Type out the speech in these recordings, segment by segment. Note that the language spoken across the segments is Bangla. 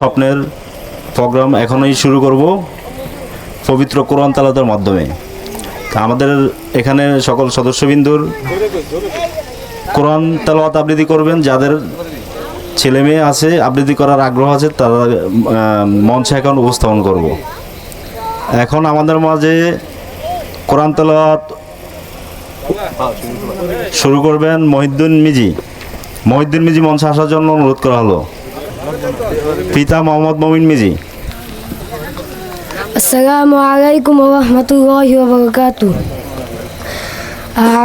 স্বপ্নের প্রোগ্রাম এখনই শুরু করব পবিত্র কোরআন তেলাওয়াতের মাধ্যমে। আমাদের এখানে সকল সদস্যবৃন্দর কোরআন তেলাওয়াত আবৃত্তি করবেন, যাদের ছেলে মেয়ে আছে আবৃত্তি করার আগ্রহ আছে তারা মঞ্চে এখন উপস্থাপন করব। এখন আমাদের মাঝে কোরআন তেলাওয়াত শুরু করবেন মহিউদ্দিন মিজি মঞ্চে আসার জন্য অনুরোধ করা হলো। পিতা মোহাম্মদ মমিন মিজি। আসসালামু আলাইকুম ওয়া রাহমাতুল্লাহি ওয়া বারাকাতুহু।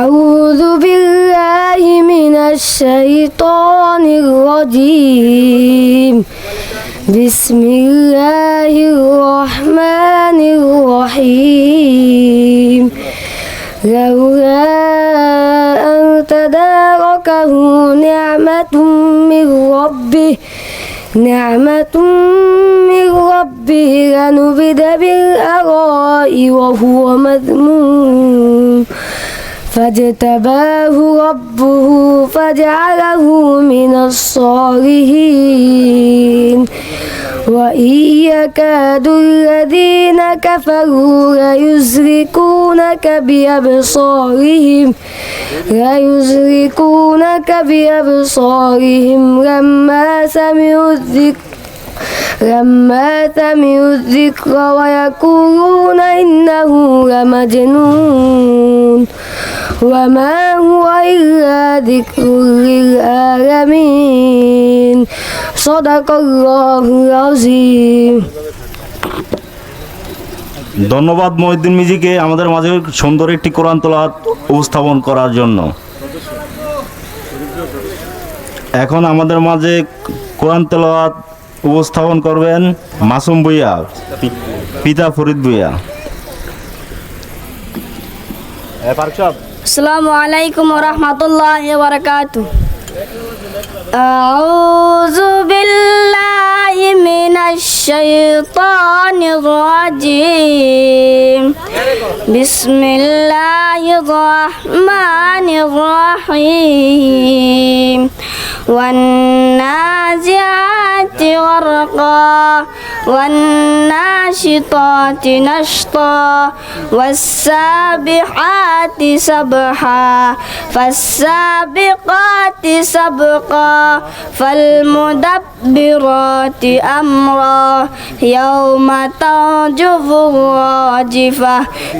আউযু বিল্লাহি মিনাশ শাইতানির রাজীম। বিসমিল্লাহির রাহমানির রাহিম। লাউলা আন তাদারাকাহু নি'মাতুম মির ربه لنبذ بالعراء وهو مذموم فاجتباه ربه فجعله من الصالحين وإن يكاد الذين كفروا ليزرقونك بأبصارهم لما سمعوا الذكر ويقولون إنه لمجنون وما هو إلا ذكر للعالمين صدق الله العظيم। ধন্যবাদ মহিউদ্দিন মিজিকে আমাদের মাঝে সুন্দর একটি কোরআন তেলাওয়াত উপস্থাপন করার জন্য। এখন আমাদের মাঝে কোরআন তেলাওয়াত উপস্থাপন করবেন মাসুম ভুঁইয়া, পিতা ফরিদ ভুঁইয়া। আসসালামু আলাইকুম ওয়া রাহমাতুল্লাহি ওয়া বারাকাতুহু। আউযু বিল্লাহি মিনাশ শাইতানির রাজীম। বিসমিল্লাহির রাহমানির রাহিম। والنازعات غرقا والناشطات نشطا والسابحات سبحا فالسابقات سبقا فالمدبرات أمرا يوم ترجف الراجفة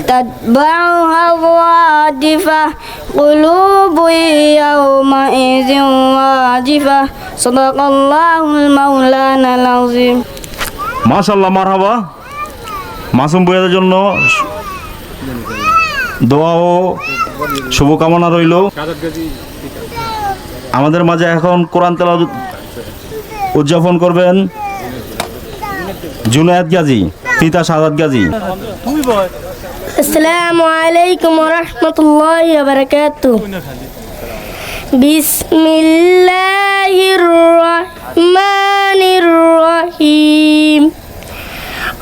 تتبعها الرادفة قلوب يومئذ واجفة صدق الله المولانا العظيم। মাশাআল্লাহ, মারহাবা। মাসুম ভুঁইয়াদের জন্য দোয়া ও শুভকামনা রইল। আমাদের মাঝে এখন কোরআন তেলাওয়াত উদযাপন করবেন জুনায়েদ গাজী, পিতা সাদাত গাজী। আসসালামু আলাইকুম ওয়া রাহমাতুল্লাহি ওয়া বারাকাতুহু। বিসমিল্লাহির রাহমানির রাহিম।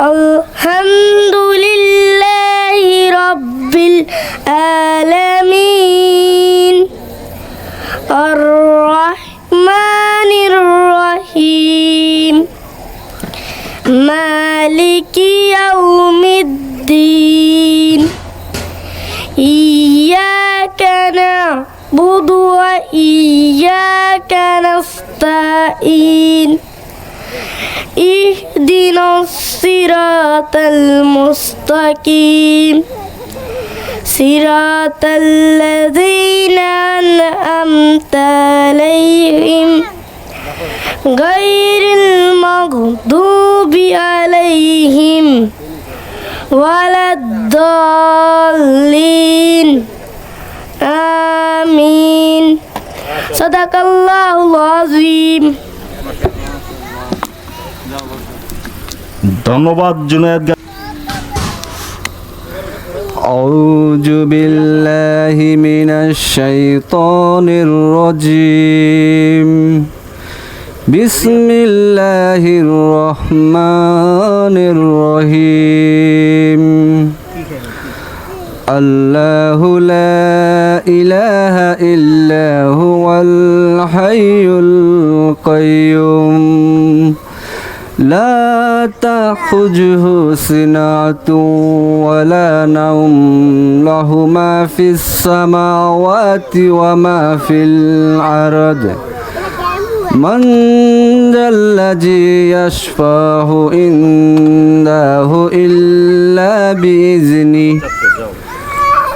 আলহামদুলিল্লাহি রাব্বিল আলামিন। আর রাহমানির রাহিম। মালিকি ইয়াউমিদ্দিন। ইয়্যাকা না'বুদু ওয়া ইয়্যাকা নাস্তাঈন। ইহদিনাস সিরাতাল মুস্তাকিম। সিরাতাল্লাযীনা আন'আমতা আলাইহিম গায়রিল মাগদুবি আলাইহিম ওয়ালাদ-দাল্লিন। আমিন। সাদাকাল্লাহুল আযীম। ধন্যবাদ জুনায়েদ গাজী। আউযু বিল্লাহি মিনাশ শাইতানির রাজীম। বিসমিল্লাহির রহমানির রহিম। আল্লাহু লা ইলাহা ইল্লা হুয়াল হাইয়ুল কাইয়্যুম لا تأخذه سنة ولا نوم له ما في السماوات وما في الأرض من ذا الذي يشفاه عنده إلا بإذنه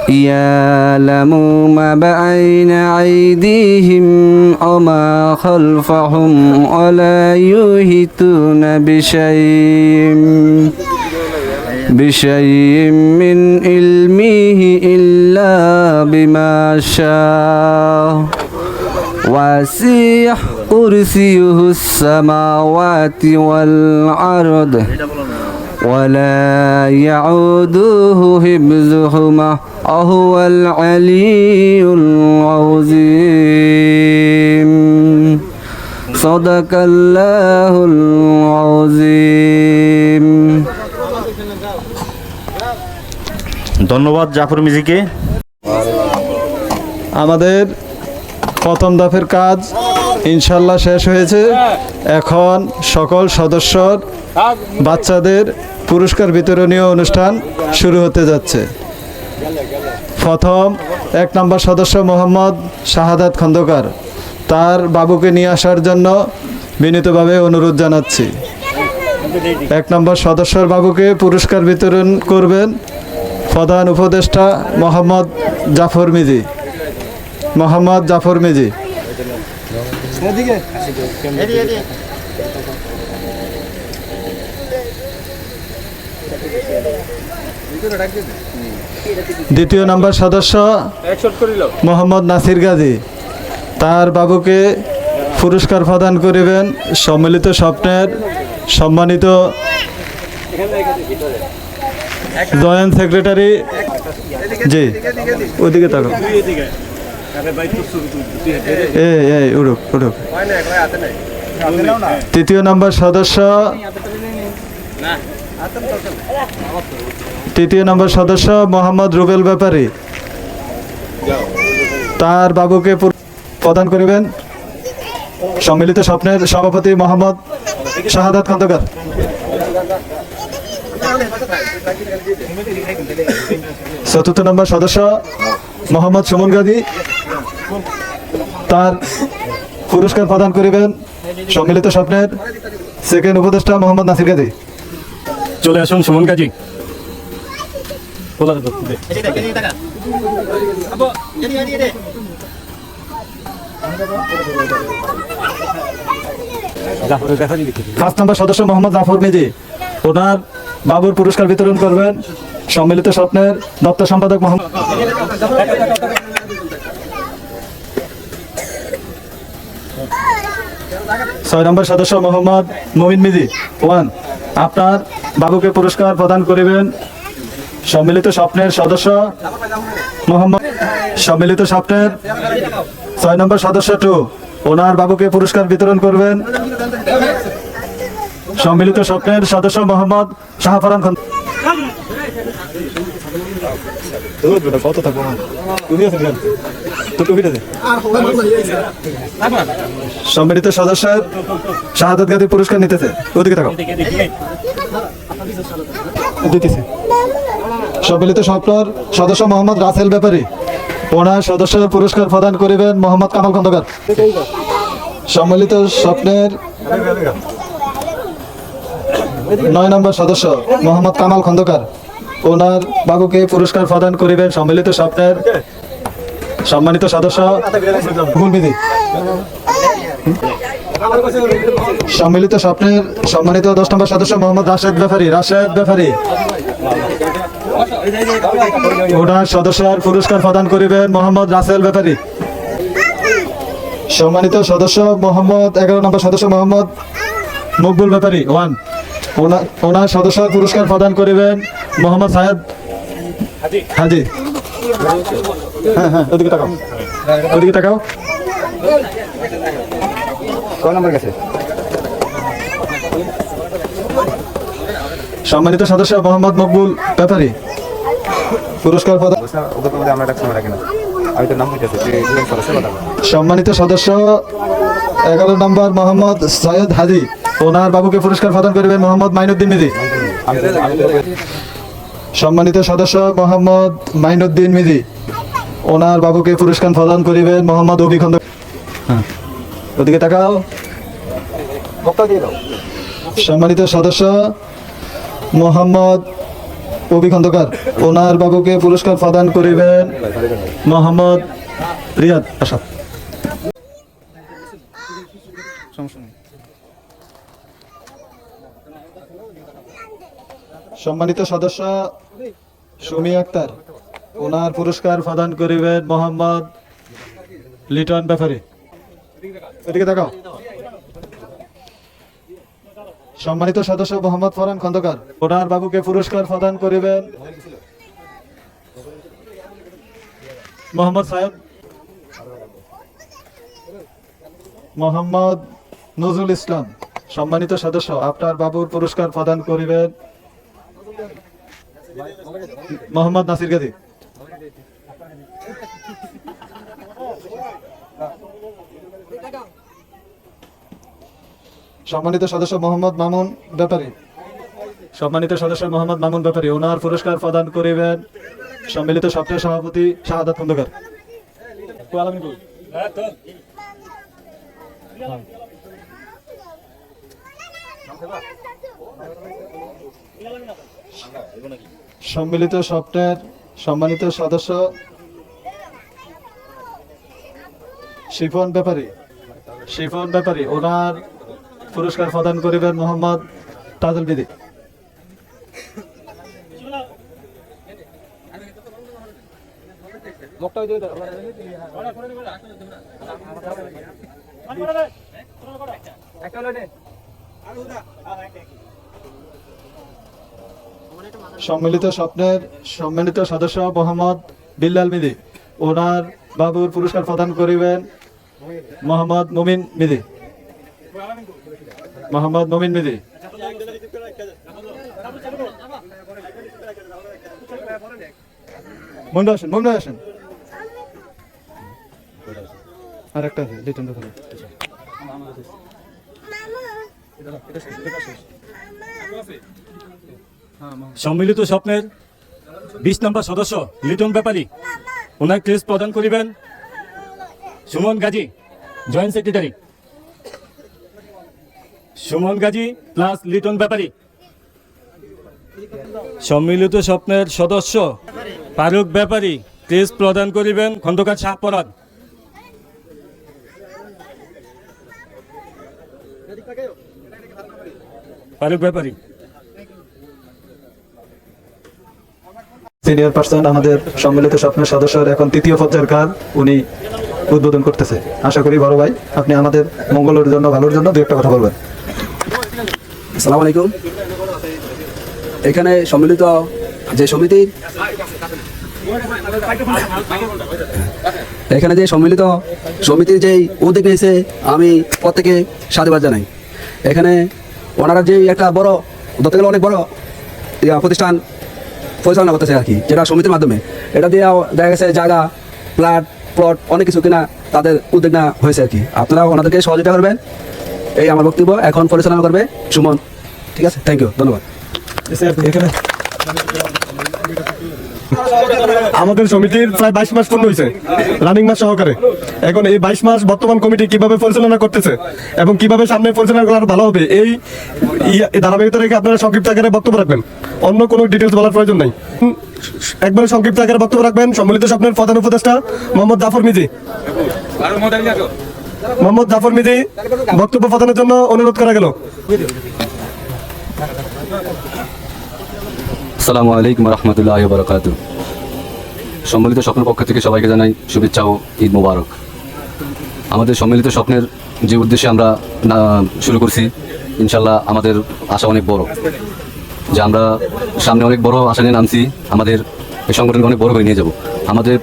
يعلم ما بين أيديهم وما خلفهم ولا يحيطون بشيء من علمه إلا بما شاء وسع كرسيه السماوات والأرض ولا يعوده حفظهما وهو العلي العظيم صدق الله العظيم ধন্যবাদ জাফর মিজিকে। আমাদের প্রথম দফের কাজ ইনশাল্লাহ শেষ হয়েছে। এখন সকল সদস্যর বাচ্চাদের পুরস্কার বিতরণীয় অনুষ্ঠান শুরু হতে যাচ্ছে। প্রথম 1 নম্বর সদস্য মোহাম্মদ শাহাদাত খন্দকার, তার বাবুকে নিয়ে আসার জন্য বিনীতভাবে অনুরোধ জানাচ্ছি। 1 নম্বর সদস্যর বাবুকে পুরস্কার বিতরণ করবেন প্রধান উপদেষ্টা মোহাম্মদ জাফর মিজি। মোহাম্মদ জাফর মিজি। দ্বিতীয় নম্বর সদস্য মোহাম্মদ নাসির গাজী, তার বাবুকে পুরস্কার প্রদান করিবেন সম্মিলিত স্বপ্নের সম্মানিত জয়েন্ট সেক্রেটারি। জি ওদিকে তাকাও। উড়ুক উড়ুক। তৃতীয় নম্বর সদস্য মোহাম্মদ রুবেল ব্যাপারী, তার বাবুকে প্রদান করিবেন সম্মিলিত স্বপ্নের সভাপতি মোহাম্মদ শাহাদাত খন্দকার। চতুর্থ নম্বর সদস্য মোহাম্মদ সুমন গাজী, তার পুরস্কার প্রদান করিবেন সম্মিলিত স্বপ্নের সেকেন্ড উপদেষ্টা মোহাম্মদ নাসির গাজী। চলে আসুন সুমন গাজী। পাঁচ নম্বর সদস্য মোহাম্মদ জাফর মিজি, ওনার বাবুর পুরস্কার বিতরণ করবেন সম্মিলিত স্বপ্নের দপ্তর সম্পাদক মোহাম্মদ। 6 নম্বর সদস্য মোহাম্মদ মমিন মিজি ওয়ান, আপনার বাবুকে পুরস্কার প্রদান করিবেন সম্মিলিত স্বপ্নের সদস্য মোহাম্মদ। সম্মিলিত স্বপ্নের 6 নম্বর সদস্য 2, ওনার বাবুকে পুরস্কার বিতরণ করবেন সম্মিলিত স্বপ্নের সদস্য মোহাম্মদ শাহফরান খান। সম্মিলিত সদস্যের শাহাদাত গাজী পুরস্কার নিতেছে, ওদিকে তাকাও। সম্মিলিত স্বপ্নের সদস্য মোহাম্মদ রাসেল ব্যাপারী, ওনার সদস্যের পুরস্কার প্রদান করিবেন মোহাম্মদ কামাল খন্দকার। সম্মিলিত স্বপ্নের 9 নম্বর সদস্য মোহাম্মদ কামাল খন্দকার, ওনার বাবুকে পুরস্কার প্রদান করিবেন সম্মিলিত স্বপ্নের সম্মানিত সদস্য গুলবিদি। সম্মিলিত স্বপ্নের সম্মানিত 10 নম্বর সদস্য মোহাম্মদ রাশেদ ব্যাপারী, ওনার সদস্যের পুরস্কার প্রদান করিবেন মোহাম্মদ রাসেল ব্যাপারী। সম্মানিত সদস্য মোহাম্মদ 11 নম্বর সদস্য মোহাম্মদ মকবুল ব্যাপারী ওয়ান, ওনার সদস্য পুরস্কার প্রদান করিবেন মোহাম্মদ সায়েদ হাজি। হ্যাঁ ওদিকে তাকাও। সম্মানিত সদস্য মোহাম্মদ মকবুল ব্যাপারী, পুরস্কার প্রদান। সম্মানিত সদস্য 11 নম্বর মোহাম্মদ সৈয়দ হাজি, ওনার বাবুকে পুরস্কার প্রদান করিবেন মোহাম্মদ মাইনুদ্দিন মিজি। সম্মানিত সদস্য মোহাম্মদ মাইনুদ্দিন মিজি, ওনার বাবুকে পুরস্কার প্রদান করিবেন মোহাম্মদ অভি খন্দকার। ওদিকে তাকাও। সম্মানিত সদস্য মোহাম্মদ অভি খন্দকার, ওনার বাবুকে পুরস্কার প্রদান করিবেন মোহাম্মদ রিয়াদ আশাদ। সম্মানিত সদস্য সুমি আক্তার, ওনার পুরস্কার প্রদান করিবেন মোহাম্মদ লিটন ব্যাপারী। এদিকে দেখাও। সম্মানিত সদস্য মোহাম্মদ ফরহান খন্দকার, ওনার বাবুকে পুরস্কার প্রদান করিবেন মোহাম্মদ সাহেব। মোহাম্মদ নজরুল ইসলাম, সম্মানিত সদস্য আপনার বাবুর পুরস্কার প্রদান করিবেন মোহাম্মদ নাসির গাজী। সম্মানিত সদস্য মোহাম্মদ মামুন ব্যাপারী, সম্মানিত সদস্য মোহাম্মদ মামুন ব্যাপারী, ওনার পুরস্কার প্রদান করিবেন সম্মিলিত সপ্তাহের সভাপতি শাহাদাত খন্দকার। সম্মিলিত সপ্তাহের সম্মানিত সদস্য শিফন ব্যাপারী, ওনার পুরস্কার প্রদান করিবেন মোহাম্মদ তাজুল বিদি। সম্মিলিত স্বপ্নের সম্মানিত সদস্য মোহাম্মদ বিল্লাল মিদি, ওনার বাবুর পুরস্কার প্রদান করিবেন মোহাম্মদ মুমিন মিদি। মন্ডা আসেন। আর একটা লিটন ব্যাপারী। সম্মিলিত স্বপ্নের 20 নম্বর সদস্য লিটন ব্যাপারী, ওনার ক্রেস্ট প্রদান করিবেন Suman Gazi, joint secretary. Suman Gazi plus Liton Bepari. সম্মিলিত স্বপ্নের সদস্য ফারুক ব্যাপারী, ক্রেস্ট প্রদান করিবেন খন্দকার শাহ পরাদ। ফারুক ব্যাপারী। সিনিয়র পার্সন আমাদের সম্মিলিত স্বপ্নের সদস্যের এখন তৃতীয় পর্যায়ের কাজ উনি উদ্বোধন করতেছে। আশা করি বড় ভাই আপনি আমাদের মঙ্গলের জন্য ভালোর জন্য দু একটা কথা বলবেন। আসসালামু আলাইকুম। এখানে সম্মিলিত যে সমিতির যেই উদ্যোগ নিয়েছে আমি প্রত্যেকে সাধুবাদ জানাই। এখানে ওনারা যে একটা বড় ধরতে গেলে অনেক বড় প্রতিষ্ঠান পরিচালনা করতেছে আর কি, যেটা সমিতির মাধ্যমে এটা দিয়ে দেখা গেছে জায়গা প্লট অনেক কিছু কিনা তাদের উদ্যোগ নেওয়া হয়েছে আর কি। আপনারা ওনাদেরকে সহযোগিতা করবেন, এই আমার বক্তব্য। এখন পরিচালনা করবে সুমন। ঠিক আছে, থ্যাংক ইউ, ধন্যবাদ। আমাদের সমিতির প্রায় 22 মাস পূর্ণ হয়েছে, রানিং মাস সহকারে। এখন এই 22 মাস বর্তমান কমিটি কিভাবে পরিচালনা করতেছে এবং কিভাবে সামনে পরিচালনা করা ভালো হবে, এই ধারাবাহিকতা রেখে আপনারা সংক্ষিপ্ত আকারে বক্তব্য রাখবেন, অন্য কোনো ডিটেলস বলার প্রয়োজন নাই। একবারে সংক্ষিপ্ত আকারে বক্তব্য রাখবেন সম্মিলিত স্বপ্নের প্রধান উপদেষ্টা মোহাম্মদ জাফর মিজি। বক্তব্য প্রদানের জন্য অনুরোধ করা গেল। আসসালামু আলাইকুম রহমতুল্লাহি ওয়া বারাকাতুহু। সম্মিলিত স্বপ্নের পক্ষ থেকে সবাইকে জানাই শুভেচ্ছা ও ঈদ মোবারক। আমাদের সম্মিলিত স্বপ্নের যে উদ্দেশ্যে আমরা শুরু করছি, ইনশাল্লাহ আমাদের আশা অনেক বড়, যে আমরা সামনে অনেক বড় আশা নিয়ে নামছি। আমাদের এই সংগঠনকে অনেক বড় করে নিয়ে যাব। আমাদের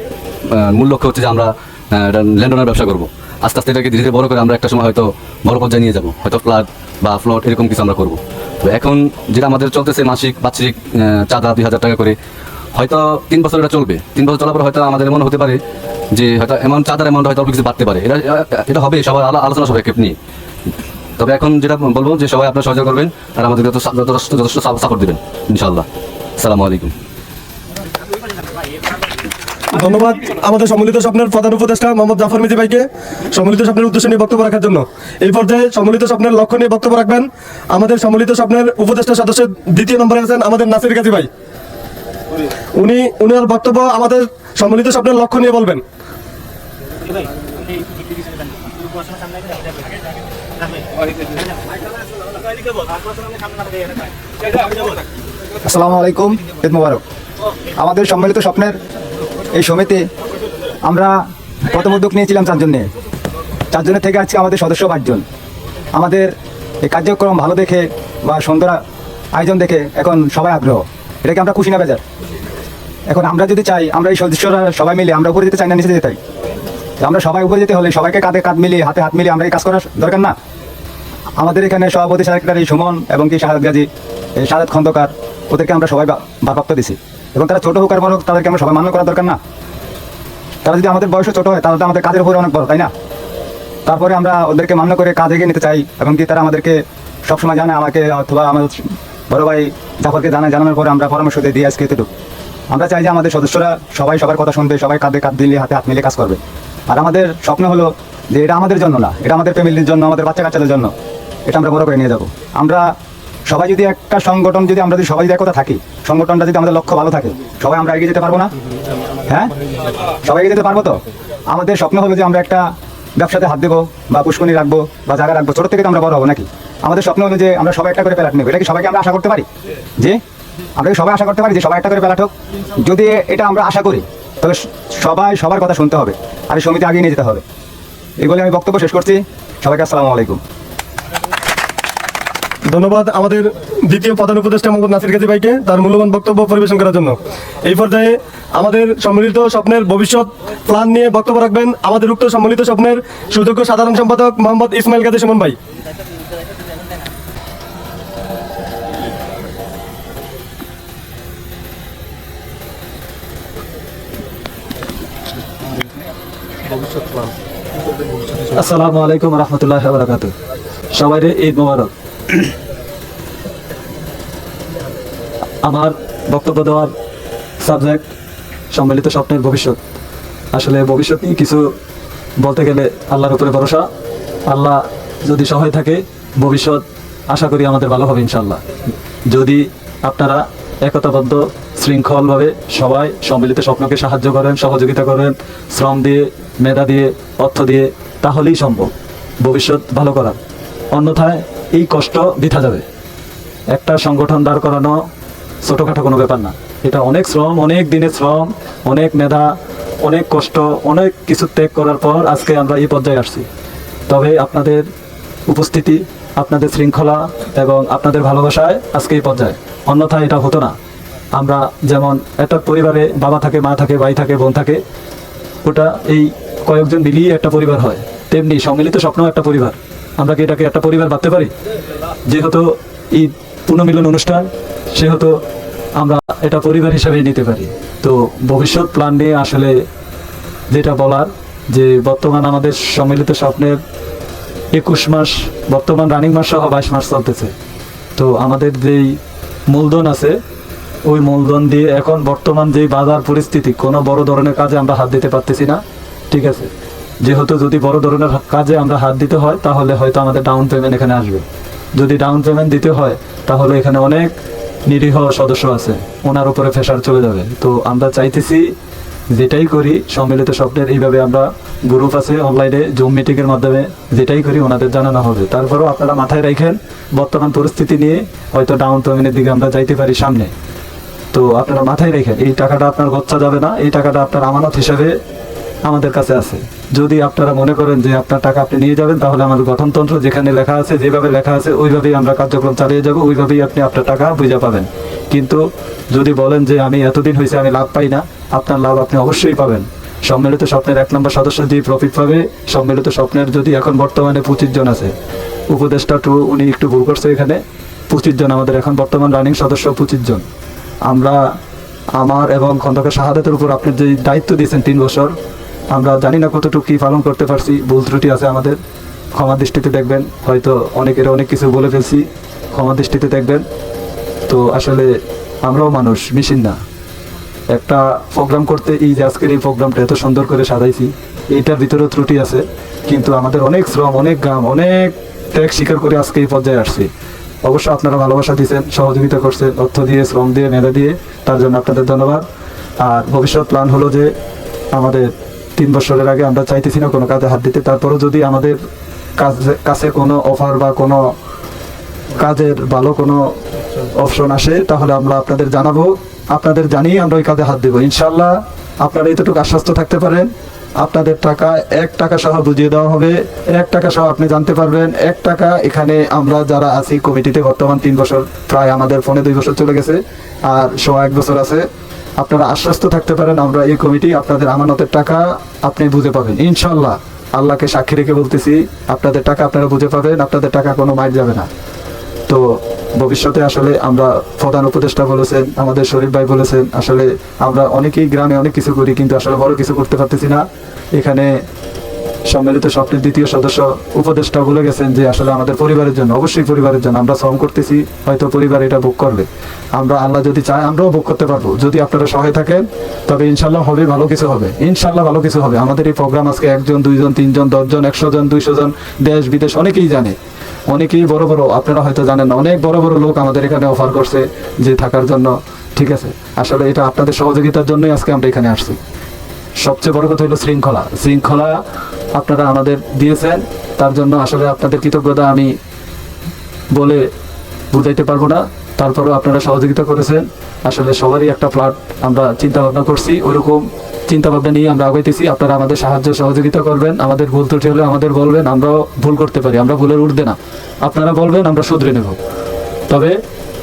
মূল লক্ষ্য হচ্ছে যে আমরা ল্যান্ডওনার ব্যবসা করব। আস্তে আস্তে এটাকে ধীরে ধীরে বড় করে আমরা একটা সময় হয়তো বড় পর্যায়ে নিয়ে যাব, হয়তো ফ্ল্যাট বা ফ্লট এরকম কিছু আমরা করবো। তো এখন যেটা আমাদের চলতেছে মাসিক বাৎসরিক চাঁদা 2000 টাকা করে, হয়তো 3 বছর এটা চলবে। 3 বছর চলার পর হয়তো আমাদের মনে হতে পারে যে হয়তো চাঁদার অ্যামাউন্ট হয়তো অল্প কিছু বাড়তে পারে। এটা হবে সবার আলোচনা সবাইকে নিয়ে। তবে এখন যেটা বলবো যে সবাই আপনারা সহযোগিতা করবেন আর আমাদেরকে যথেষ্ট সাপোর্ট দেবেন ইনশাআল্লাহ। আসসালামু আলাইকুম। ধন্যবাদ আমাদের সম্মিলিত স্বপ্নের প্রধান উপদেষ্টা মোহাম্মদ জাফর মিজি ভাইকে সম্মিলিত স্বপ্নের উদ্দেশ্য নিয়ে বক্তব্য রাখার জন্য। এই পর্যায়ে সম্মিলিত স্বপ্নের লক্ষ্য নিয়ে বক্তব্য রাখবেন আমাদের সম্মিলিত স্বপ্নের উপদেষ্টা সদস্যের দ্বিতীয় নম্বরে আছেন আমাদের নাসির গাজী ভাই। উনার বক্তব্য আমাদের সম্মিলিত স্বপ্নের লক্ষ্য নিয়ে বলবেন। আসসালামু আলাইকুম, ঈদ মোবারক। আমাদের সম্মিলিত স্বপ্নের এই সমিতি আমরা প্রথম উদ্যোগ নিয়েছিলাম 4 জনে। 4 জনের থেকে আজকে আমাদের সদস্য 5 জন। আমাদের এই কার্যক্রম ভালো দেখে বা সুন্দর আয়োজন দেখে এখন সবাই আগ্রহ, এটাকে আমরা খুশি না বেজার। এখন আমরা যদি চাই, আমরা এই সদস্যরা সবাই মিলে আমরা উপরে যেতে চাই না নিচে যেতে চাই। আমরা সবাই উপরে যেতে হলে সবাইকে কাঁধে কাঁধ মিলিয়ে হাতে হাত মিলিয়ে আমরা এই কাজ করার দরকার না? আমাদের এখানে সভাপতি সেক্রেটারি সুমন এবং কি শাহাদ গাজী, শাহাদ খন্দকার, ওদেরকে আমরা সবাই ভারপ্রাপ্ত দিছি এবং তারা ছোট হোক আর বড় হোক তাদেরকে আমরা সবাই মান্য করার দরকার না? তারা যদি আমাদের বয়সও ছোট হয় তাহলে তো আমাদের কাজের উপরে অনেক বড়, তাই না? তারপরে আমরা ওদেরকে মান্য করে কাজ এগিয়ে নিতে চাই এবং কি তারা আমাদেরকে সবসময় জানে, আমাকে অথবা আমার বড় ভাই জাফরকে জানানোর পরে আমরা পরামর্শ দিয়ে আজকে এতটুকু। আমরা চাই যে আমাদের সদস্যরা সবাই সবার কথা শুনবে, সবাই কাঁধে কাঁধ দিলে হাতে হাত মিলিয়ে কাজ করবে। আর আমাদের স্বপ্ন হলো যে এটা আমাদের জন্য না, এটা আমাদের ফ্যামিলির জন্য, আমাদের বাচ্চা কাচ্চাদের জন্য, এটা আমরা বড় করে নিয়ে যাব। আমরা সবাই যদি একটা সংগঠন, যদি আমরা যদি সবাই যদি একতা থাকি, সংগঠনটা যদি আমাদের লক্ষ্য ভালো থাকে, সবাই আমরা এগিয়ে যেতে পারবো না? হ্যাঁ, সবাই এগিয়ে যেতে পারবো তো? আমাদের স্বপ্ন হলো যে আমরা একটা ব্যবসাতে হাত দেবো বা পুষ্করণী রাখবো বা জায়গা রাখবো, ছোটো থেকে তো আমরা বড় হবো নাকি? আমাদের স্বপ্ন হলো যে আমরা সবাই একটা করে প্যালাট নেবো। এটা কি সবাইকে আমরা আশা করতে পারি? যে আমরা কি সবাই আশা করতে পারি যে সবাই একটা করে প্যালাট হোক? যদি এটা আমরা আশা করি তবে সবাই সবার কথা শুনতে হবে আর এই সমিতি আগিয়ে নিয়ে যেতে হবে। এই বলে আমি বক্তব্য শেষ করছি। সবাইকে আসসালামু আলাইকুম। ধন্যবাদ আমাদের দ্বিতীয় প্রধান উপদেষ্টা মোহাম্মদ নাসির গাজী ভাইকে তার মূল্যবান বক্তব্য পরিবেশন করার জন্য। এই পর্যায়ে আমাদের সম্মিলিত স্বপ্নের ভবিষ্যৎ প্ল্যান নিয়ে বক্তব্য রাখবেন আমাদের উক্ত সম্মিলিত স্বপ্নের সুযোগ্য সাধারণ সম্পাদক মোহাম্মদ ইসমাইল গাজী সুমন ভাই। আসসালামু আলাইকুম রহমতুল্লাহ বারাকাতুহু। সবাই ঈদ মোবারক। আমার বক্তব্য দেওয়ার সাবজেক্ট সম্মিলিত স্বপ্নের ভবিষ্যৎ। আসলে ভবিষ্যৎ নিয়ে কিছু বলতে গেলে আল্লাহর উপরে ভরসা। আল্লাহ যদি সহায় থাকে ভবিষ্যৎ আশা করি আমাদের ভালো হবে ইনশাআল্লাহ। যদি আপনারা একতাবদ্ধ শৃঙ্খলভাবে সবাই সম্মিলিত স্বপ্নকে সাহায্য করেন, সহযোগিতা করেন, শ্রম দিয়ে, মেধা দিয়ে, অর্থ দিয়ে, তাহলেই সম্ভব ভবিষ্যৎ ভালো করার। অন্যথায় এই কষ্ট বৃথা যাবে। একটা সংগঠন দাঁড় করানো ছোটোখাটো কোনো ব্যাপার না, এটা অনেক শ্রম, অনেক দিনের শ্রম, অনেক মেধা, অনেক কষ্ট, অনেক কিছু ত্যাগ করার পর আজকে আমরা এই পর্যায়ে আসছি। তবে আপনাদের উপস্থিতি, আপনাদের শৃঙ্খলা এবং আপনাদের ভালোবাসায় আজকে এই পর্যায়ে, অন্যথায় এটা হতো না। আমরা যেমন একটা পরিবারে বাবা থাকে, মা থাকে, ভাই থাকে, বোন থাকে, ওটা এই কয়েকজন মিলিয়ে একটা পরিবার হয়, তেমনি সম্মিলিত স্বপ্ন একটা পরিবার। আমরা কি এটাকে একটা পরিবার ভাবতে পারি? যেহেতু ঈদ পুনর্মিলন অনুষ্ঠান, সেহেতু আমরা এটা পরিবার হিসাবেই নিতে পারি। তো ভবিষ্যৎ প্ল্যান নিয়ে আসলে যেটা বলার, যে বর্তমান আমাদের সম্মিলিত স্বপ্নের 21 মাস, বর্তমান রানিং মাস সহ 22 মাস চলতেছে। তো আমাদের যেই মূলধন আছে, ওই মূলধন দিয়ে এখন বর্তমান যেই বাজার পরিস্থিতি, কোনো বড় ধরনের কাজে আমরা হাত দিতে পারতেছি না। ঠিক আছে, যেহেতু যদি বড় ধরনের কাজে আমরা হাত দিতে হয় তাহলে হয়তো আমাদের ডাউন পেমেন্ট এখানে আসবে। যদি ডাউন পেমেন্ট দিতে হয় তাহলে এখানে অনেক নিরীহ সদস্য আছে, ওনার উপরে প্রেশার চলে যাবে। তো আমরা চাইতেছি যেটাই করি সম্মিলিত স্বপ্নের এইভাবে আমরা গ্রুপ আছে অনলাইনে, জুম মিটিংয়ের মাধ্যমে যেটাই করি ওনাদের জানানো হবে। তারপরেও আপনারা মাথায় রাখেন বর্তমান পরিস্থিতি নিয়ে হয়তো ডাউন পেমেন্টের দিকে আমরা যাইতে পারি সামনে। তো আপনারা মাথায় রেখেন এই টাকাটা আপনার গচ্ছা যাবে না, এই টাকাটা আপনার আমানত হিসাবে আমাদের কাছে আছে। যদি আপনারা মনে করেন যে আপনার টাকা আপনি নিয়ে যাবেন, তাহলে আমাদের গঠনতন্ত্র যেখানে লেখা আছে, যেভাবে লেখা আছে ওইভাবেই আমরা কার্যক্রম চালিয়ে যাব, ওইভাবেই আপনি আপনার টাকা বুঝে পাবেন। কিন্তু যদি বলেন যে আমি এতদিন হয়েছে আমি লাভ পাই না, আপনার লাভ আপনি অবশ্যই পাবেন। সম্মিলিত স্বপ্নের 1 নম্বর সদস্য যদি প্রফিট পাবে, সম্মিলিত স্বপ্নের যদি এখন বর্তমানে 25 জন আছে, উপদেষ্টা উনি একটু ভুল করছে, এখানে 25 জন আমাদের এখন বর্তমান রানিং সদস্য 25 জন। আমরা আমার এবং খন্দকার শাহাদাতের উপর আপনি যে দায়িত্ব দিয়েছেন 3 বছর, আমরা জানি না কতটুকু কি পালন করতে পারছি, ভুল ত্রুটি আছে আমাদের, ক্ষমা দৃষ্টিতে দেখবেন, হয়তো অনেকের অনেক কিছু বলে ফেলছি, ক্ষমা দৃষ্টিতে দেখবেন। তো আসলে আমরাও মানুষ, মেশিন না। একটা প্রোগ্রাম করতে এই যে আজকের এই প্রোগ্রামটা এত সুন্দর করে সাজাইছি, এইটার ভিতরেও ত্রুটি আছে, কিন্তু আমাদের অনেক শ্রম, অনেক ঘাম, অনেক ত্যাগ স্বীকার করে আজকে এই পর্যায়ে আসছি। অবশ্য আপনারা ভালোবাসা দিয়েছেন, সহযোগিতা করছেন, অর্থ দিয়ে, শ্রম দিয়ে, মেধা দিয়ে, তার জন্য আপনাদের ধন্যবাদ। আর ভবিষ্যৎ প্ল্যান হলো যে আমাদের 3 বছরের আগে আমরা চাইতেছি না কোনো কাজে হাত দিতে, তারপরেও যদি আমাদের কাছে কোনো অফার বা কোনো কাজের ভালো কোনো অপশন আসে তাহলে আমরা আপনাদের জানাবো, আপনাদের জানিয়ে আমরা ওই কাজে হাত দেবো ইনশাল্লাহ। আপনারা এতটুকু আশ্বস্ত থাকতে পারেন, আপনাদের টাকা 1 টাকা সহ বুঝিয়ে দেওয়া হবে। 1 টাকা সহ আপনি জানতে পারবেন 1 টাকা। এখানে আমরা যারা আছি কমিটিতে বর্তমান 3 বছর, প্রায় আমাদের ফোনে 2 বছর চলে গেছে, আর 1 বছর আছে। আপনারা আশ্বস্ত থাকতে পারেন, আমরা এই কমিটি আপনাদের আমানতের টাকা আপনি বুঝে পাবেন ইনশাল্লাহ। আল্লাহকে সাক্ষী রেখে বলতেছি, আপনাদের টাকা আপনারা বুঝে পাবেন, আপনাদের টাকা কোনো মাইর যাবে না। তো ভবিষ্যতে আসলে আমরা প্রধান উপদেষ্টা বলেছেন, আমাদের শরীফ ভাই বলেছেন, আসলে আমরা অনেকেই গ্রামে অনেক কিছু করি, কিন্তু আসলে বড় কিছু করতে পারতেছি না। এখানে সম্মিলিত স্বপ্নের 2য় সদস্য উপদেষ্টা বলে গেছেন যে আসলে আমাদের পরিবারের জন্য, অবশ্যই পরিবারের জন্য আমরা শ্রম করতেছি, হয়তো পরিবার এটা ভোগ করবে, আমরা আল্লাহ যদি চায় আমরাও ভোগ করতে পারবো। যদি আপনারা সহায় থাকেন তবে ইনশাল্লাহ হবে, ভালো কিছু হবে, ইনশাল্লাহ ভালো কিছু হবে। আমাদের এই প্রোগ্রাম আজকে 1 জন 2 জন 3 জন 10 জন 100 জন 200 জন, দেশ বিদেশ অনেকেই জানে, অনেকেই বড় বড়, আপনারা হয়তো জানেন না, অনেক বড় বড় লোক আমাদের এখানে অফার করছে যে থাকার জন্য। ঠিক আছে, আসলে এটা আপনাদের সহযোগিতার জন্যই আজকে আমরা এখানে আসছি। সবচেয়ে বড় কথা হলো শৃঙ্খলা আপনারা আমাদের দিয়েছেন, তার জন্য আসলে আপনাদের কৃতজ্ঞতা আমি বলে বুঝাইতে পারবো না। তারপরেও আপনারা সহযোগিতা করেছেন, আসলে সবারই একটা প্ল্যান আমরা চিন্তা ভাবনা করছি, ওইরকম চিন্তা ভাবনা নিয়ে আমরা আগাইতেছি। আপনারা আমাদের সাহায্য সহযোগিতা করবেন, আমাদের ভুল ত্রুটি হলে আমাদের বলবেন, আমরাও ভুল করতে পারি, আমরা ভুলের ঊর্ধ্বে না। আপনারা বলবেন, আমরা শুধরে নেব। তবে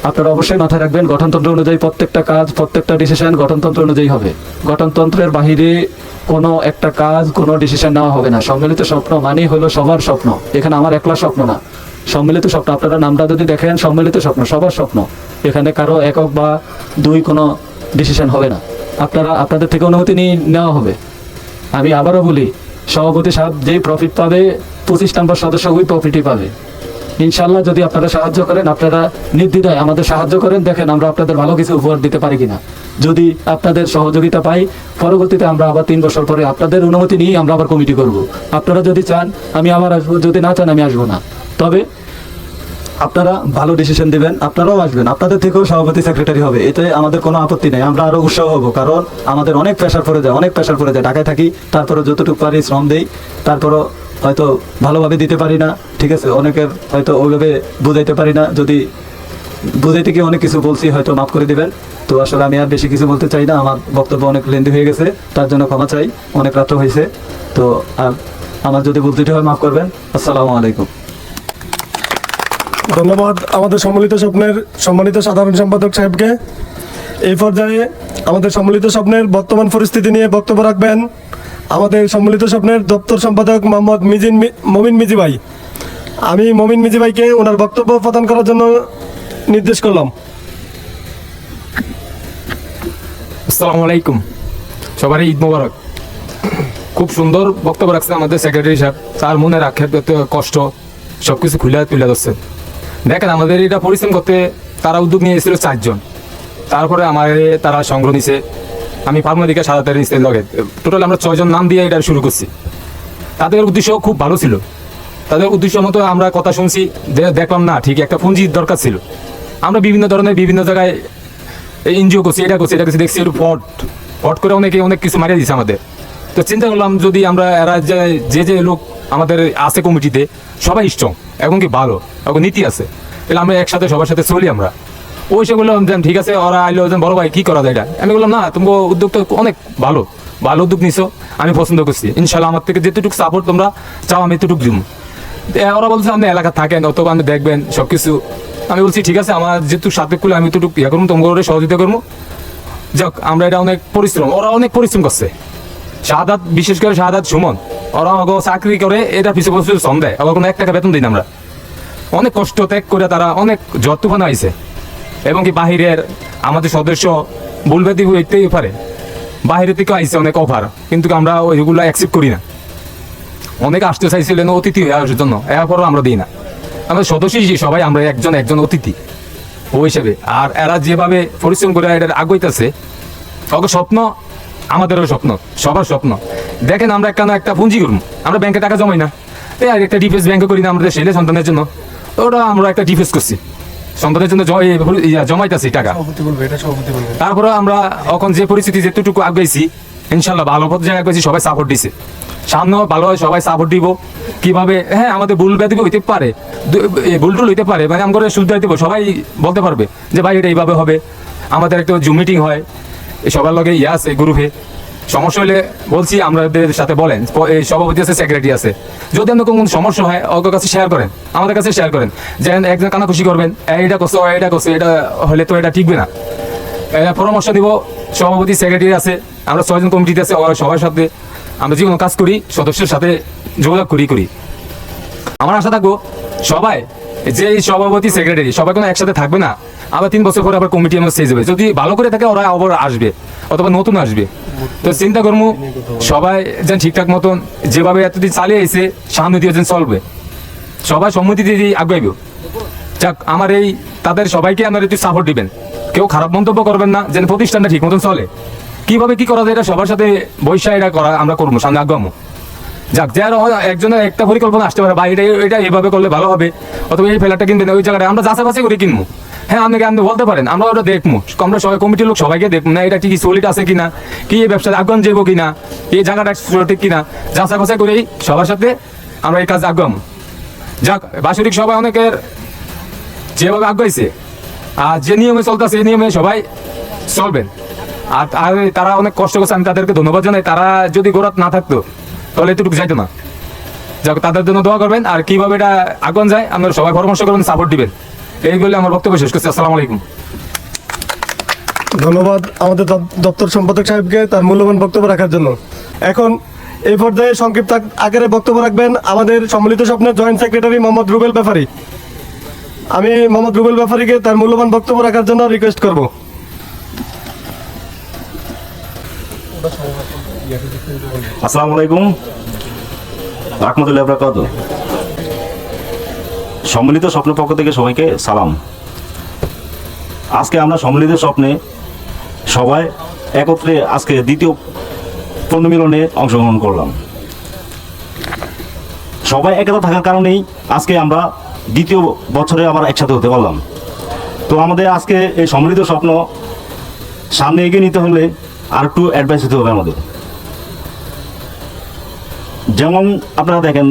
আপনারা অবশ্যই মাথায় রাখবেন, গঠনতন্ত্র অনুযায়ী প্রত্যেকটা কাজ, প্রত্যেকটা ডিসিশন গঠনতন্ত্র অনুযায়ী হবে। গঠনতন্ত্রের বাহিরে কোনো একটা কাজ, কোনো ডিসিশন নেওয়া হবে না। সম্মিলিত স্বপ্ন মানেই হলো সবার স্বপ্ন, এখানে আমার একলা স্বপ্ন না, সম্মিলিত স্বপ্ন। আপনারা নামটা যদি দেখেন, সম্মিলিত স্বপ্ন, সবার স্বপ্ন। এখানে কারো একক বা 2 কোনো ডিসিশন হবে না, আপনারা আপনাদের থেকে অনুমতি নিয়ে নেওয়া হবে। আমি আবারও বলি, সভাপতি সাহেব যেই প্রফিট পাবে, 25 নম্বর সদস্য ওই প্রফিটই পাবে ইনশাল্লাহ। যদি আপনারা সাহায্য করেন, আপনারা নির্দ্বিধায় আমাদের সাহায্য করেন, দেখেন আমরা আপনাদের ভালো কিছু উপহার দিতে পারি কিনা। যদি আপনাদের সহযোগিতা পাই, পরবর্তীতে আমরা আবার 3 বছর পরে আপনাদের অনুমতি নিয়ে আমরা আবার কমিটি করব। আপনারা যদি চান আমি আবার আসবো, যদি না চান আমি আসবো না। তবে আপনারা ভালো ডিসিশন দিবেন, আপনারাও আসবেন, আপনাদের থেকেও সভাপতি সেক্রেটারি হবে, এতে আমাদের কোনো আপত্তি নেই। আমরা আরও উৎসাহ হব, কারণ আমাদের অনেক প্রেশার পড়ে যায়, ঢাকায় থাকি, তারপরে যতটুকু পারি শ্রম দেই, তারপরও হয়তো ভালোভাবে দিতে পারি না। ঠিক আছে, অনেকের হয়তো ওইভাবে বুঝাইতে পারি না, যদি বুঝাইতে গিয়ে অনেক কিছু বলছি হয়তো মাফ করে দিবেন। তো আসলে আমি আর বেশি কিছু বলতে চাই না, আমার বক্তব্য অনেক লেন্দি হয়ে গেছে, তার জন্য ক্ষমা চাই, অনেক রাত্র হয়েছে। তো আর আমার যদি বলতে হয় মাফ করবেন। আসসালামু আলাইকুম। ধন্যবাদ আমাদের সম্মিলিত স্বপ্নের সম্মানিত সাধারণ সম্পাদক সাহেবকে। এই পর্যায়ে আমাদের সম্মিলিত স্বপ্নের বর্তমান পরিস্থিতি নিয়ে বক্তব্য রাখবেন আমাদের সম্মিলিত স্বপ্নের দপ্তর সম্পাদক মোহাম্মদ মমিন মিজি ভাই। আমি মমিন মিজি ভাইকে ওনার বক্তব্য প্রদান করার জন্য নির্দেশ করলাম। আসসালামু আলাইকুম, সবারই ঈদ মোবারক। খুব সুন্দর বক্তব্য রাখছে আমাদের সেক্রেটারি সাহেব, তার মনে রাখে কষ্ট সব কিছু তুলে ধরছে। দেখেন, আমাদের এটা পরিশ্রম করতে তারা উদ্যোগ নিয়ে এসেছিল 4 জন, তারপরে আমার তারা সংগ্রহ নিছে, আমি ফার্মাদিকে সাজাতে নিচ্ছে লগে, টোটাল আমরা 6 জন নাম দিয়ে এটা শুরু করছি। তাদের উদ্দেশ্য খুব ভালো ছিল, তাদের উদ্দেশ্য মতো আমরা কথা শুনছি, যে দেখলাম না ঠিক একটা পুঁজির দরকার ছিল। আমরা বিভিন্ন ধরনের বিভিন্ন জায়গায় এনজিও করছি, এটা করছি দেখছি, একটু ফট করে অনেকে অনেক কিছু মারিয়ে দিচ্ছে আমাদের। তো চিন্তা করলাম, যদি আমরা এরা যে লোক আমাদের আছে কমিটিতে সবাই স্ট্রং এবং কি ভালো এবং নীতি আছে, তাহলে আমরা একসাথে সবার সাথে চলি। আমরা ওই সে বললাম ঠিক আছে, ওরা আইলো বড় ভাই কী করা যায় এটা। আমি বললাম না, তুমি উদ্যোগটা অনেক ভালো উদ্যোগ নিছো, আমি পছন্দ করছি। ইনশাল্লাহ আমার থেকে যেটুকু সাপোর্ট তোমরা চাও আমি এতটুকু দিব। ওরা বলছে আপনি এলাকা থাকেন, অথবা আপনি দেখবেন সব কিছু। আমি বলছি ঠিক আছে, আমার যেহেতু সাথে করলে আমি এতটুকু ইয়ে করবো, তোমাকে সহযোগিতা করবো। যাক, আমরা এটা অনেক পরিশ্রম, ওরা অনেক পরিশ্রম করছে। শাহাদাত, বিশেষ করে শাহাদাত সুমন, ওরা চাকরি করে এটা পিছু বছর শ্রম দেয়, আবার কোনো 1 টাকা বেতন দিই না। আমরা অনেক কষ্ট ত্যাগ করে তারা অনেক যত্ন আইছে, এবং কি বাহিরের আমাদের সদস্য বলবে হইতেই পারে, বাহিরের থেকে আইছে অনেক অফার, কিন্তু আমরা ওইগুলো অ্যাকসেপ্ট করি না। অনেকে আসতে চাইছিলেন অতিথি হয়ে আসার জন্য, এরপরও আমরা দিই না। আমরা সদস্য সবাই আমরা একজন অতিথি ও হিসেবে। আর এরা যেভাবে পরিশ্রম করে এটা আগাইতেছে, ওকে স্বপ্ন আমাদেরও স্বপ্ন, সবার স্বপ্ন। দেখেন আমরা কেন একটা পুঁজি করবো, আমরা ব্যাংকে টাকা জমাই না, এই আর একটা ডিফেন্স ব্যাংকে করি না আমাদের ছেলে সন্তানের জন্য, ওটা আমরা একটা ডিফেন্স করছি সন্তানের জন্য জমাইতেছি টাকা। তারপরে আমরা এখন যে পরিস্থিতি যেটুকু আগাইছি ইনশাল্লাহ ভালো জায়গায় আগাইছি, সবাই সাপোর্ট দিছে, সামনেও ভালো হয় সবাই সাপোর্ট দিব। কিভাবে হ্যাঁ আমাদের ভুল ব্যাধি হইতে পারে, ভুল টুল হইতে পারে, মানে আমরা শুধরাই দেবো, সবাই বলতে পারবে যে ভাই এটা এইভাবে হবে। আমাদের একটা জুম মিটিং হয় সবার লগে আছে গ্রুপে, সমস্যা হলে বলছি আমাদের সাথে বলেন, এই সভাপতি আছে, সেক্রেটারি আছে, যদি আপনার কোনো সমস্যা হয় ওর কাছে শেয়ার করেন, আমাদের কাছে শেয়ার করেন, যে একজন কানা খুশি করবেন, এটা করছো এটা করছো, এটা হলে তো এটা ঠিকবে না, পরামর্শ দিব। সভাপতি সেক্রেটারি আছে, আমরা 6 জন কমিটিতে আছে, ওরা সবার সাথে আমরা যে কোনো কাজ করি সদস্যের সাথে যোগাযোগ করি। আমার আশা থাকবো সবাই, যে সভাপতি সেক্রেটারি সবাই কোনো একসাথে থাকবে না, আবার 3 বছর পরে আবার কমিটি আমরা চেয়ে যাবে, যদি ভালো করে থাকে ওরা আবার আসবে অথবা নতুন আসবে। তো চিন্তা করবো সবাই যেন ঠিকঠাক মতন যেভাবে এতদিন চালিয়ে এসে সামনে দিয়ে যেন চলবে, সবাই সম্মতি দিয়ে আগাইব। যাক আমার এই তাদের সবাইকে আপনারা একটু সাপোর্ট দিবেন, কেউ খারাপ মন্তব্য করবেন না, যেন প্রতিষ্ঠানটা ঠিক মতন চলে। কিভাবে কি করা যায় এটা সবার সাথে বৈশা এটা করা আমরা করবো, সামনে আগামো। যাক যার একজনের একটা পরিকল্পনা আসতে পারে, বা এটা এভাবে করলে ভালো হবে, অথবা এই ফেলারটা কিনবেন ওই জায়গাটা আমরা যাচাই করে কিনবো। হ্যাঁ আপনাকে আপনি বলতে পারেন, আমরা ওটা দেখবো, আমরা সবাই কমিটির লোক সবাইকে দেখবো না এটা ঠিকই সলিড আছে কিনা, কি এই ব্যবসাতে আগাম যাবো কিনা, এই জায়গাটা সঠিক কিনা, যাচাই বাছাই করেই সবার সাথে আমরা এই কাজ আগাম। যাক বাৎসরিক সবাই অনেকের যেভাবে আগাইছে আর যে নিয়মে চলতেছে এই নিয়মে সবাই চলবেন। আর তারা অনেক কষ্ট করছে, আমি তাদেরকে ধন্যবাদ জানাই। তারা যদি গোড়াত না থাকতো তাহলে এতটুকু যাইতো না। যাক তাদের জন্য দোয়া করবেন, আর কিভাবে এটা আগুন যায় আপনারা সবাই পরামর্শ করবেন, সাপোর্ট দিবেন। এই বলে আমার বক্তব্য শেষ করছি। আসসালামু আলাইকুম। ধন্যবাদ আমাদের দপ্তর সম্পাদক সাহেবকে তার মূল্যবান বক্তব্য রাখার জন্য। এখন এই পর্যায়ে সংক্ষিপ্ত আকারে বক্তব্য রাখবেন আমাদের সম্মিলিত স্বপ্নের জয়েন্ট সেক্রেটারি মোহাম্মদ রুবেল ব্যাপারী। আমি মোহাম্মদ রুবেল ব্যাপারীকে তার মূল্যবান বক্তব্য রাখার জন্য রিকোয়েস্ট করব। আসসালামু আলাইকুম রাহমাতুল্লাহি ওয়া বারাকাতুহু। সম্মিলিত স্বপ্নের পক্ষ থেকে সবাইকে সালাম। আজকে আমরা সম্মিলিত স্বপ্নে সবাই একত্রে আজকে দ্বিতীয় পুনর্মিলনে অংশগ্রহণ করলাম। সবাই একত্রে থাকার কারণেই আজকে আমরা দ্বিতীয় বছরে আবার একসাথে হতে পারলাম। তো আমাদের আজকে এই সম্মিলিত স্বপ্ন সামনে এগিয়ে নিতে হলে আর একটু অ্যাডভাইস হতে হবে আমাদের। যেমন আপনারা দেখেন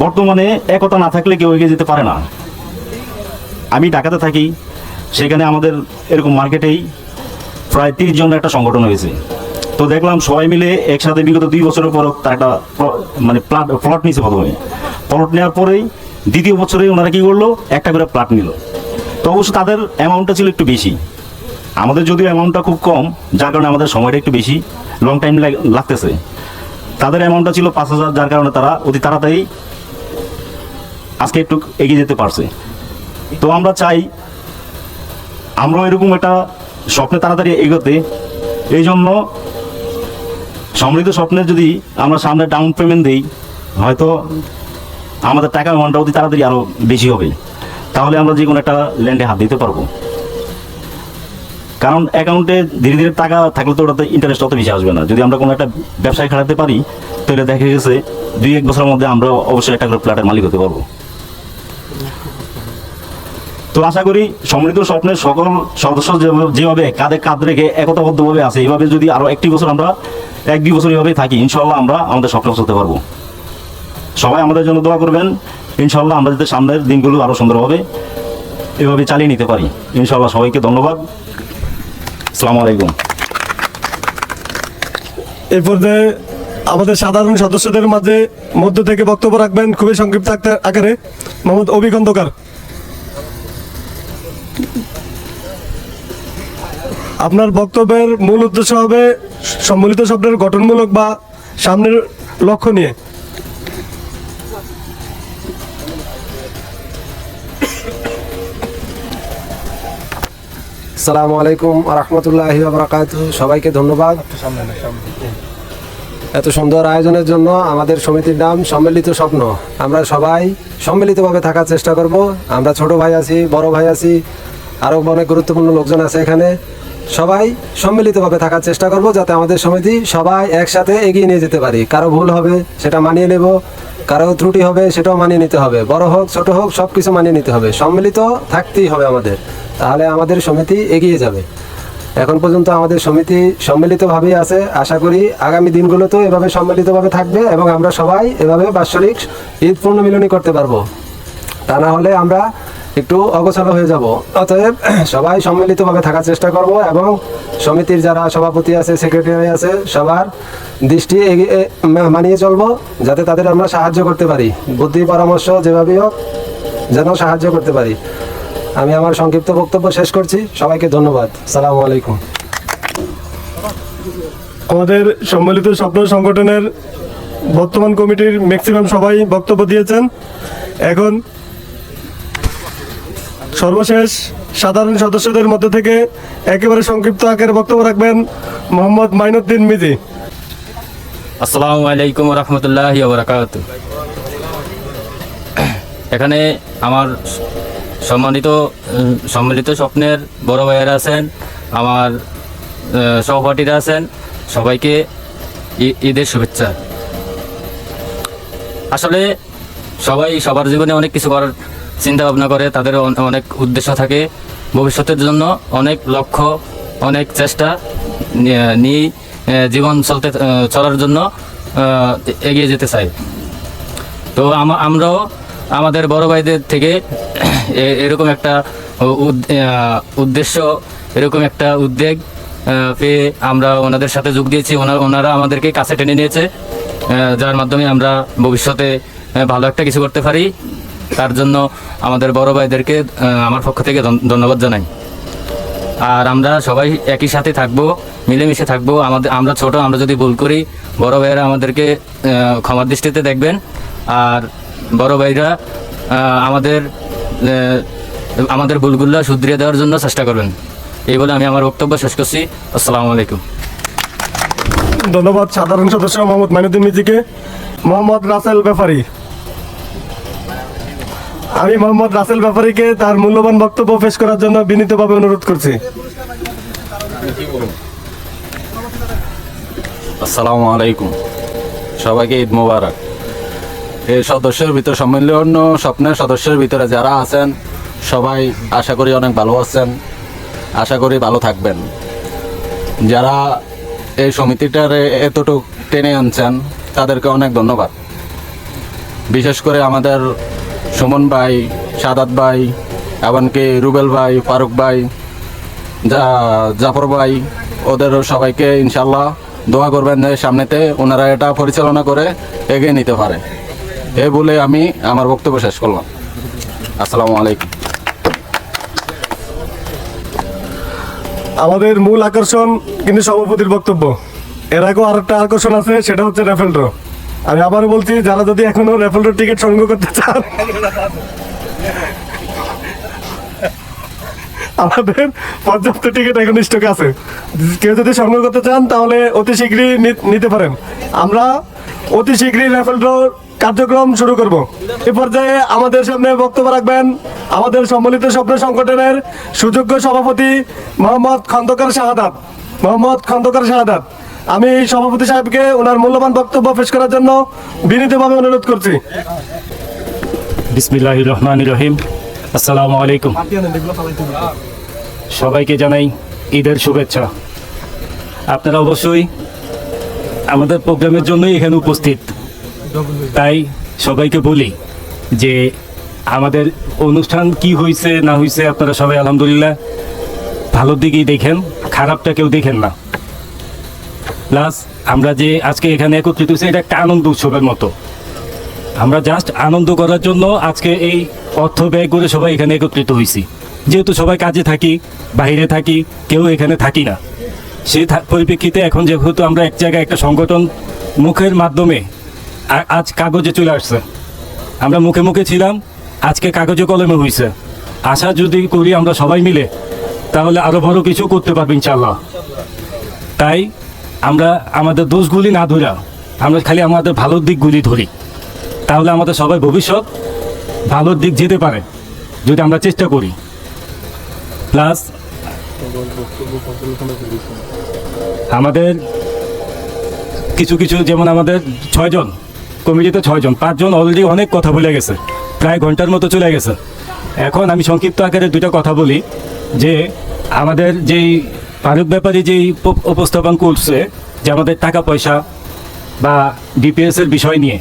বর্তমানে একতা না থাকলে কেউ এগিয়ে যেতে পারে না। আমি ঢাকাতে থাকি, সেখানে আমাদের এরকম মার্কেটেই প্রায় 30 জনের একটা সংগঠন হয়েছে। তো দেখলাম সবাই মিলে একসাথে বিগত 2 বছরের পর তার একটা মানে প্লট নিয়েছে। প্রথমে প্লট নেওয়ার পরেই দ্বিতীয় বছরে ওনারা কী করলো, একটা করে প্লট নিল। তো অবশ্য তাদের অ্যামাউন্টটা ছিল একটু বেশি, আমাদের যদিও অ্যামাউন্টটা খুব কম, যার কারণে আমাদের সময়টা একটু বেশি লং টাইম লাগতেছে। তাদের অ্যামাউন্টটা ছিল 5,000, যার কারণে তারা অতি তাড়াতাড়ি আজকে একটু এগিয়ে যেতে পারছে। তো আমরা চাই আমরাও এরকম একটা স্বপ্নে তাড়াতাড়ি এগোতে। এই জন্য সম্মিলিত স্বপ্নের যদি আমরা সামনে ডাউন পেমেন্ট দিই, হয়তো আমাদের টাকা অ্যামাউন্টটা অতি তাড়াতাড়ি আরও বেশি হবে, তাহলে আমরা যে কোনো একটা ল্যান্ডে হাত দিতে পারবো। কারণ অ্যাকাউন্টে ধীরে ধীরে টাকা থাকলে তো ওটাতে ইন্টারেস্ট অত বেশি আসবে না। যদি আমরা কোনো একটা ব্যবসায় খাটাতে পারি, তাহলে দেখা গেছে 2-1 বছরের মধ্যে আমরা অবশ্যই একটা করে ফ্ল্যাটের মালিক হতে পারবো। তো আশা করি সম্মিলিত স্বপ্নের সকল সদস্য যেভাবে কাঁধে কাঁধ রেখে একতাবদ্ধভাবে আছে, এইভাবে যদি আরও 1 বছর আমরা 1-2 বছর এইভাবেই থাকি, ইনশাল্লাহ আমরা আমাদের স্বপ্ন পৌঁছতে পারবো। সবাই আমাদের জন্য দোয়া করবেন, ইনশাল্লাহ আমরা যাতে সামনের দিনগুলো আরও সুন্দরভাবে এভাবে চালিয়ে নিতে পারি। ইনশাল্লাহ সবাইকে ধন্যবাদ। আসসালামু আলাইকুম। এই পর্যায়ে আমাদের সাধারণ সদস্যদের মাঝে মধ্য থেকে বক্তব্য রাখবেন খুবই সংক্ষিপ্ত আকারে মোহাম্মদ অভি খন্দকার। আপনার বক্তব্যের মূল উদ্দেশ্য হবে সম্মিলিত স্বপ্নের গঠনমূলক বা সামনের লক্ষ্য নিয়ে। আসসালামু আলাইকুম ওয়া রাহমাতুল্লাহি ওয়া বারাকাতুহু। সবাইকে ধন্যবাদ। এত সুন্দর আয়োজনের জন্য। আমাদের সমিতির নাম সম্মিলিত স্বপ্ন। আমরা সবাই সম্মিলিতভাবে থাকার চেষ্টা করব। আমরা ছোট ভাই আছি, বড় ভাই আছি, আরও অনেক গুরুত্বপূর্ণ লোকজন আছে এখানে। সবাই সম্মিলিতভাবে থাকার চেষ্টা করব যাতে আমাদের সমিতি সবাই একসাথে এগিয়ে নিয়ে যেতে পারি। কারো ভুল হবে সেটা মানিয়ে নেব, কারো ত্রুটি হবে সেটাও মানিয়ে নিতে হবে, বড় হোক ছোট হোক সব কিছু মানিয়ে নিতে হবে। সম্মিলিত থাকতেই হবে আমাদের, তাহলে আমাদের সমিতি এগিয়ে যাবে। এখন পর্যন্ত আমাদের সমিতি সম্মিলিতভাবেই আছে। আশা করি আগামী দিনগুলোতেও এভাবে সম্মিলিতভাবে থাকবে এবং আমরা সবাই এভাবে বাৎসরিক ঈদ পূর্ণমিলনী করতে পারবো। তা না হলে আমরা একটু অগোছালো হয়ে যাব। অতএব সবাই সম্মিলিতভাবে থাকার চেষ্টা করব এবং সমিতির যারা সভাপতি আছে, সেক্রেটারি আছে, সবার দৃষ্টি মানিয়ে চলবো যাতে তাদের আমরা সাহায্য করতে পারি। বুদ্ধি পরামর্শ যেভাবেই হোক যেন সাহায্য করতে পারি। আমি আমার সংক্ষিপ্ত বক্তব্য শেষ করছি। সবাইকে ধন্যবাদ। আসসালামু আলাইকুম। আমাদের সম্মিলিত স্বপ্ন সংগঠনের বর্তমান কমিটির ম্যাক্সিমাম সবাই বক্তব্য দিয়েছেন। এখন সর্বশেষ সাধারণ সদস্যদের মধ্যে থেকে একেবারে সংক্ষিপ্ত আকারে বক্তব্য রাখবেন মোহাম্মদ মাইনুদ্দিন মিজি। আসসালামু আলাইকুম রহমতুল্লাহি ওয়া বারাকাতুহু। এখানে আমার সম্মিলিত স্বপ্নের বড় ভাইয়েরা আছেন, আমার সহপাঠীরা আছেন, সবাইকে ঈদের শুভেচ্ছা। আসলে সবাই সবার জীবনে অনেক কিছু করার চিন্তা ভাবনা করে, তাদের অনেক উদ্দেশ্য থাকে, ভবিষ্যতের জন্য অনেক লক্ষ্য, অনেক চেষ্টা নিয়ে জীবন চলার জন্য এগিয়ে যেতে চাই। তো আমরাও আমাদের বড় ভাইদের থেকে এরকম একটা উদ্দেশ্য, এরকম একটা উদ্যোগ পেয়ে আমরা ওনাদের সাথে যোগ দিয়েছি। ওনারা আমাদেরকে কাছে টেনে নিয়েছে, যার মাধ্যমে আমরা ভবিষ্যতে ভালো একটা কিছু করতে পারি। তার জন্য আমাদের বড় ভাইদেরকে আমার পক্ষ থেকে ধন্যবাদ জানাই। আর আমরা সবাই একই সাথে থাকবো, মিলেমিশে থাকবো। আমরা ছোট, আমরা যদি ভুল করি বড় ভাইয়েরা আমাদেরকে ক্ষমার দৃষ্টিতে দেখবেন, আর বড় ভাইরা আমাদের ভুলগুলো শুধরিয়ে দেওয়ার জন্য চেষ্টা করবেন। এই বলে আমি আমার বক্তব্য শেষ করছি। আসসালামু আলাইকুম। ধন্যবাদ সাধারণ সদস্য মোহাম্মদ মাইনুদ্দিন মিজিকে। মোহাম্মদ রাসেল ব্যাপারী। আমি মোহাম্মদ রাসেল ব্যাপারীকে তার মূল্যবান বক্তব্য পেশ করার জন্য বিনীতভাবে অনুরোধ করছি। আসসালামু আলাইকুম, সবাইকে ঈদ মোবারক। এই সদস্যের ভিতরে সম্মিলন স্বপ্নের সদস্যের ভিতরে যারা আছেন সবাই আশা করি অনেক ভালো আছেন, আশা করি ভালো থাকবেন। যারা এই সমিতিটার এতটুকু টেনে আনছেন তাদেরকে অনেক ধন্যবাদ। বিশেষ করে আমাদের সুমন ভাই, সাদাত ভাই, এমনকি রুবেল ভাই, ফারুক ভাই, জাফর ভাই, ওদের সবাইকে ইনশাল্লাহ দোয়া করবেন যে সামনেতে ওনারা এটা পরিচালনা করে এগিয়ে নিতে পারে। এই বলে আমি আমার বক্তব্য শেষ করলাম। আসসালামু আলাইকুম। আমাদের মূল আকর্ষণ কিন্তু সভাপতির বক্তব্য। এর আগেও আরেকটা আকর্ষণ আছে, সেটা হচ্ছে রেফেল ড্র। আমি আবারও বলছি, যারা যদি এখনো রেফেল ড্র টিকিট সংগ্রহ করতে চান আমাদের পর্যাপ্ত টিকিট এখন স্টকে আছে। কেউ যদি সংগ্রহ করতে চান তাহলে অতি শীঘ্রই নিতে পারেন। আমরা অতি শীঘ্রই রেফেল ড্র কার্যক্রম শুরু করব। এ পর্যায়ে আমাদের সামনে বক্তব্য রাখবেন আমাদের সম্মিলিত স্বপ্ন সংগঠনের সুযোগ্য সভাপতি মোহাম্মদ খন্দকার শাহাদাত। আমি সভাপতি সাহেবকে ওনার মূল্যবান বক্তব্য পেশ করার জন্য বিনীতভাবে অনুরোধ করছি। বিসমিল্লাহির রহমানির রহিম। আসসালামু আলাইকুম। সবাইকে জানাই ঈদের শুভেচ্ছা। আপনারা অবশ্যই আমাদের প্রোগ্রামের জন্যই এখানে উপস্থিত, তাই সবাইকে বলি যে আমাদের অনুষ্ঠান কি হয়েছে না হয়েছে আপনারা সবাই আলহামদুলিল্লাহ ভালোর দিকেই দেখেন, খারাপটা কেউ দেখেন না। প্লাস আমরা যে আজকে এখানে একত্রিত হয়েছি এটা একটা আনন্দ উৎসবের মতো। আমরা জাস্ট আনন্দ করার জন্য আজকে এই অর্থ ব্যয় করে সবাই এখানে একত্রিত হয়েছি। যেহেতু সবাই কাজে থাকি, বাইরে থাকি, কেউ এখানে থাকি না, সেই পরিপ্রেক্ষিতে এখন যেহেতু আমরা এক জায়গায় একটা সংগঠন মুখের মাধ্যমে আজ কাগজে চলে আসছে, আমরা মুখে মুখে ছিলাম, আজকে কাগজে কলমে হয়েছে। আশা যদি করি আমরা সবাই মিলে তাহলে আরও বড় কিছু করতে পারবো ইনশাল্লাহ। তাই আমরা আমাদের দোষগুলি না ধরা আমরা খালি আমাদের ভালোর দিকগুলি ধরি, তাহলে আমাদের সবাই ভবিষ্যৎ ভালোর দিক যেতে পারে যদি আমরা চেষ্টা করি। প্লাস আমাদের কিছু কিছু, যেমন আমাদের 6 জন কমিটিতে 6 জন, 5 জন অলরেডি অনেক কথা বলে গেছে, প্রায় ঘন্টার মতো চলে গেছে। এখন আমি সংক্ষিপ্ত আকারে 2টা কথা বলি যে আমাদের যেই ফারুক ব্যাপারী যেই উপস্থাপন করছে যে আমাদের টাকা পয়সা বা ডিপিএস এর বিষয় নিয়ে,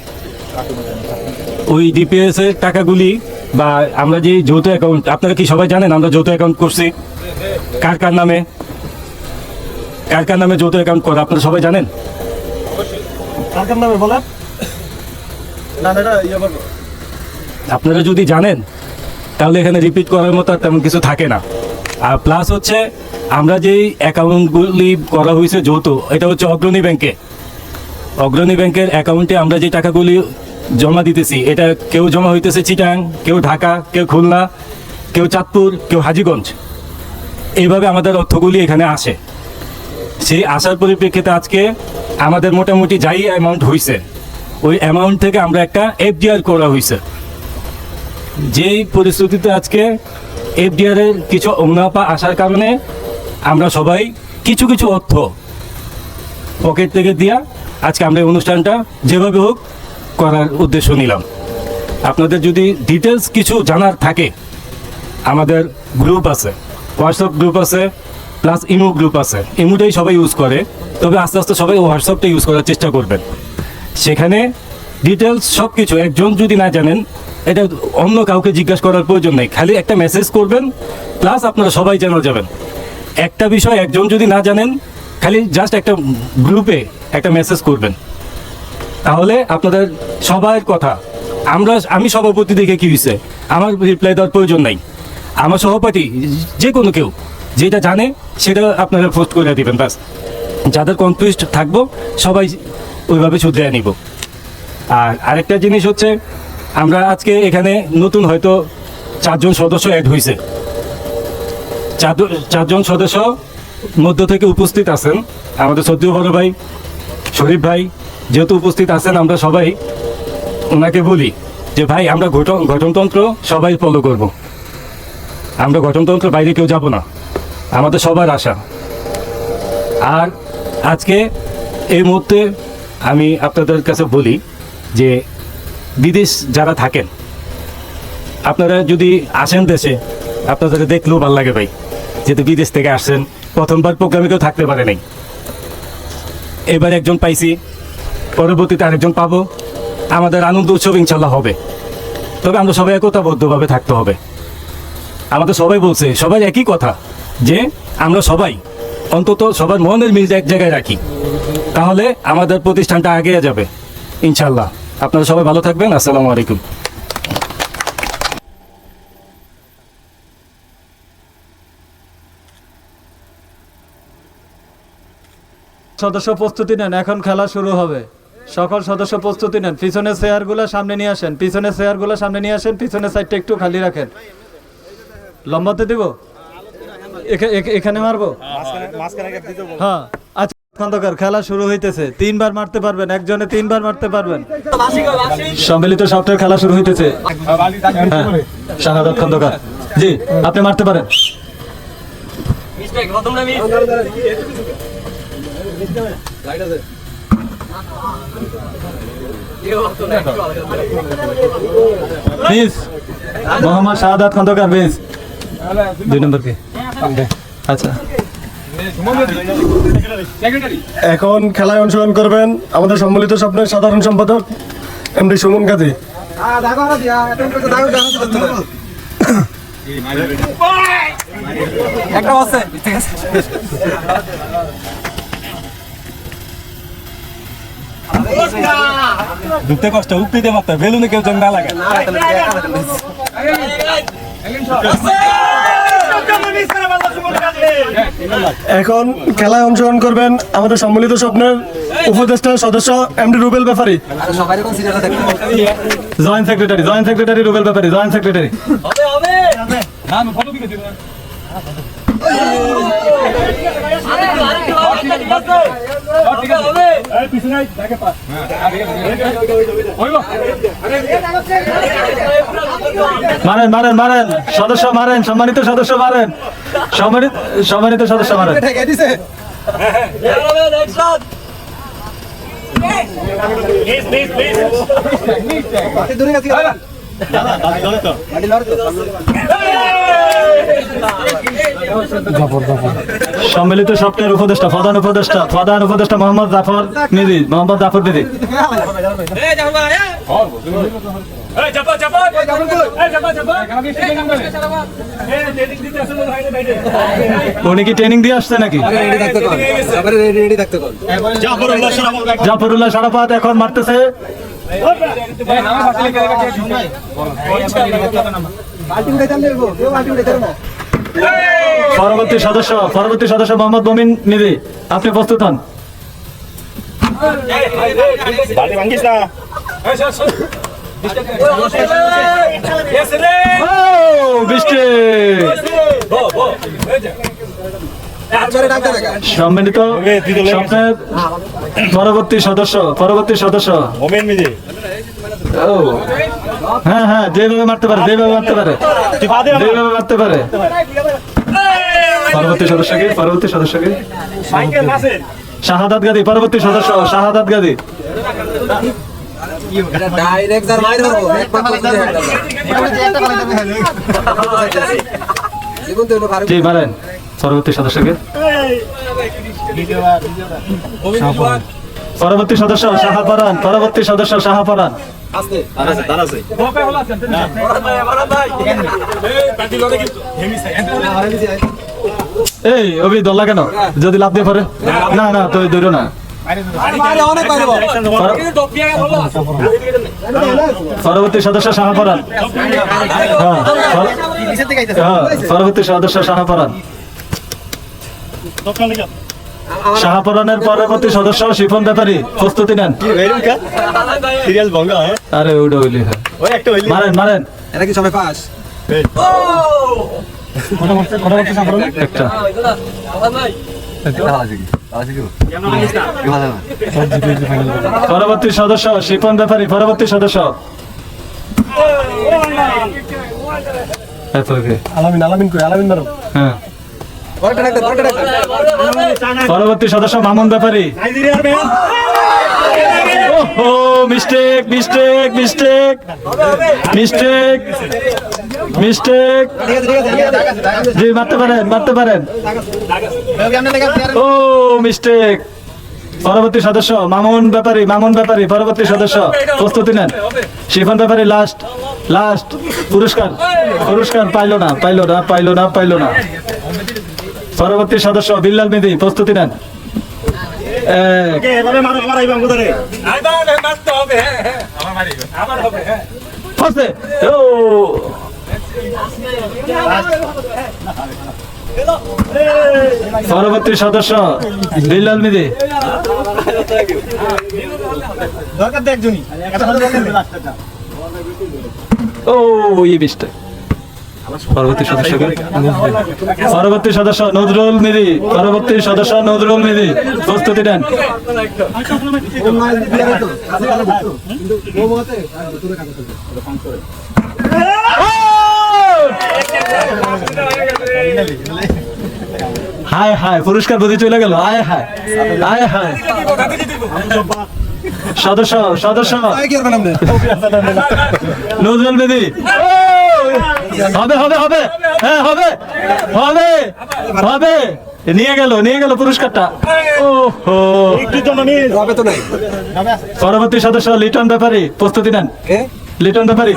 ওই ডিপিএস এর টাকাগুলি বা আমরা যে যৌথ অ্যাকাউন্ট, আপনারা কি সবাই জানেন আমরা যৌথ অ্যাকাউন্ট করছি? কার কার নামে যৌথ অ্যাকাউন্ট করা আপনারা সবাই জানেন? আপনারা যদি জানেন তাহলে এখানে রিপিট করার মতো আর তেমন কিছু থাকে না। আর প্লাস হচ্ছে আমরা যেই অ্যাকাউন্টগুলি করা হয়েছে যৌথ, এটা হচ্ছে অগ্রণী ব্যাংকের অ্যাকাউন্টে আমরা যে টাকাগুলি জমা দিতেছি, এটা কেউ জমা হইতেছে চিটাং, কেউ ঢাকা, কেউ খুলনা, কেউ চাঁদপুর, কেউ হাজীগঞ্জ। এইভাবে আমাদের অর্থগুলি এখানে আসে। সেই আসার পরিপ্রেক্ষিতে আজকে আমাদের মোটামুটি যাই অ্যামাউন্ট হয়েছে, ওই অ্যামাউন্ট থেকে আমরা একটা এফডিআর করা হয়েছে। যেই পরিস্থিতিতে আজকে এফডিআরের কিছু মুনাফা আসার কারণে আমরা সবাই কিছু কিছু অর্থ পকেট থেকে দিয়া আজকে আমরা এই অনুষ্ঠানটা যেভাবে হোক করার উদ্দেশ্য নিলাম। আপনাদের যদি ডিটেলস কিছু জানার থাকে, আমাদের গ্রুপ আছে, হোয়াটসঅ্যাপ গ্রুপ আছে, প্লাস ইমো গ্রুপ আছে। ইমোটাই সবাই ইউজ করে, তবে আস্তে আস্তে সবাই হোয়াটসঅ্যাপটা ইউজ করার চেষ্টা করবেন। সেখানে ডিটেলস সব কিছু একজন যদি না জানেন, এটা অন্য কাউকে জিজ্ঞাসা করার প্রয়োজন নেই, খালি একটা মেসেজ করবেন, প্লাস আপনারা সবাই জানা যাবেন। একটা বিষয় একজন যদি না জানেন, খালি জাস্ট একটা গ্রুপে একটা মেসেজ করবেন, তাহলে আপনাদের সবার কথা আমি সভাপতি দেখে কি হয়েছে আমার রিপ্লাই দেওয়ার প্রয়োজন নাই। আমার সহপাঠী যে কোনো কেউ যেটা জানে সেটা আপনারা পোস্ট করে দিবেন, ব্যাস। যাদের কনফিউজড থাকবো সবাই ওইভাবে শুধরে নিব। আর আরেকটা জিনিস হচ্ছে, আমরা আজকে এখানে নতুন হয়তো 4 জন সদস্য অ্যাড হয়েছে। 4 জন সদস্য মধ্য থেকে উপস্থিত আছেন আমাদের সদ্যীয় বড় ভাই শরীফ ভাই। যেহেতু উপস্থিত আছেন, আমরা সবাই ওনাকে বলি যে ভাই আমরা গঠনতন্ত্র সবাই ফলো করব, আমরা গঠনতন্ত্রের বাইরে কেউ যাব না, আমাদের সবার আশা। আর আজকে এই মুহূর্তে আমি আপনাদের কাছে বলি যে বিদেশ যারা থাকেন, আপনারা যদি আসেন দেশে, আপনাদের দেখলেও ভালো লাগে ভাই, যেহেতু বিদেশ থেকে আসছেন, প্রথমবার প্রোগ্রামে কেউ থাকতে পারে নাই, এবার একজন পাইছি, পরবর্তীতে আরেকজন পাবো। আমাদের আনন্দ উৎসব ইনশাল্লাহ হবে, তবে আমরা সবাই একতাবদ্ধভাবে থাকতে হবে। আমাদের সবাই বলছে, সবাই একই কথা যে আমরা সবাই অন্তত সবার মনের মিল এক জায়গায় রাখি, তাহলে আমাদের প্রতিষ্ঠানটা এগিয়ে যাবে ইনশাল্লাহ। আপনারা সবাই ভালো থাকবেন। আসসালামু আলাইকুম। সদস্য প্রস্তুতি নেন, এখন খেলা শুরু হবে। সকল সদস্য প্রস্তুতি নেন। পিছনের চেয়ারগুলো সামনে নিয়ে আসেন, পিছনের চেয়ারগুলো সামনে নিয়ে আসেন, পিছনের সাইডটা একটু খালি রাখেন। লম্বাতে দিব, এখানে মারবো। হ্যাঁ, আচ্ছা খন্দকার, খেলা শুরু হইতেছে। 3 বার মারতে পারবেন, একজনে 3 বার মারতে পারবেন। সম্মিলিত সপ্তাহের খেলা শুরু হইতেছে। শাহাদাত খন্দকার, জি আপনি মারতে পারেন। মিস মোহাম্মদ শাহাদাত খন্দকার, মিস 2 নম্বর কে? আচ্ছা, এখন খেলায় অংশগ্রহণ করবেন আমাদের সম্মিলিত স্বপ্নের সাধারণ সম্পাদক এমডি সুমন কাজী। একটা আছে, ঠিক আছে। ঢুকতে কষ্ট, উপরিতে মারতে বেলুনে কেউ যেন না লাগে। এখন খেলায় অংশগ্রহণ করবেন আমাদের সম্মিলিত স্বপ্নের উপদেষ্টা সদস্য এমডি রুবেল ব্যাপারী, জয়েন্ট সেক্রেটারি রুবেল ব্যাপারী, জয়েন্ট সেক্রেটারি। মারেন মারেন মারেন সদস্য মারেন, সম্মানিত সদস্য মারেন, সম্মানিত সদস্য মারেন। সম্মিলিত স্বপ্নের উপদেষ্টা, প্রধান উপদেষ্টা মোহাম্মদ জাফর নিধি, উনি কি ট্রেনিং দিয়ে আসছে নাকি? জাফরুল্লাহ সারাপাত এখন মারতেছে। পরবর্তী সদস্য মোহাম্মদ মমিন নিধি, আপনি প্রস্তুত হন। সম্মানিত স্বপ্নের পরবর্তী সদস্য হ্যাঁ হ্যাঁ, যেভাবে মারতে পারে পরবর্তী সদস্যকে শাহাদাত গাদি, পরবর্তী সদস্য শাহাদাত গাদি। জি মারেন পরবর্তী সদস্যকে। পরবর্তী সদস্য শাহাপরান। এই অভি দল্লা কেন? যদি লাভ দিয়ে পারে না না তো দৌড়ো না। পরবর্তী সদস্য শাহাপরান। পরবর্তী সদস্য শাহাপরানের পরবর্তী সদস্য শিফন ব্যাপারী, প্রস্তুতি নেন। আরে ওটা হইলি মারেন মারেন। এটা কি সবাই পাস? একটা পরবর্তী সদস্য শিফন ব্যাপারী, পরবর্তী সদস্য হ্যাঁ। পরবর্তী সদস্য Mamun Bepari. Mistake mistake mistake mistake mistake. জি মারতে পারেন। ও মিস্টেক। পরবর্তী সদস্য মামুন ব্যাপারী, পরবর্তী সদস্য প্রস্তুতি নেন। শিফন ব্যাপারী লাস্ট পুরস্কার পাইলো না। পরবর্তী সদস্য বিল্লাল মেদি, প্রস্তুতি নেন। পরবর্তী সদস্য বিল্লাল মেদি। ও এই বিশটা। পরবর্তী সদস্য নজরুল মেদি, প্রস্তুতি নেন। হায় হায়, পুরস্কার বুঝে চলে গেল। আয় হায় সদস্য নজরুল মেদি। হবে হ্যাঁ হবে। নিয়ে গেল পুরস্কারটা। পরবর্তী সদস্য লিটন ব্যাপারী, প্রস্তুতি নেন। লিটন ব্যাপারী।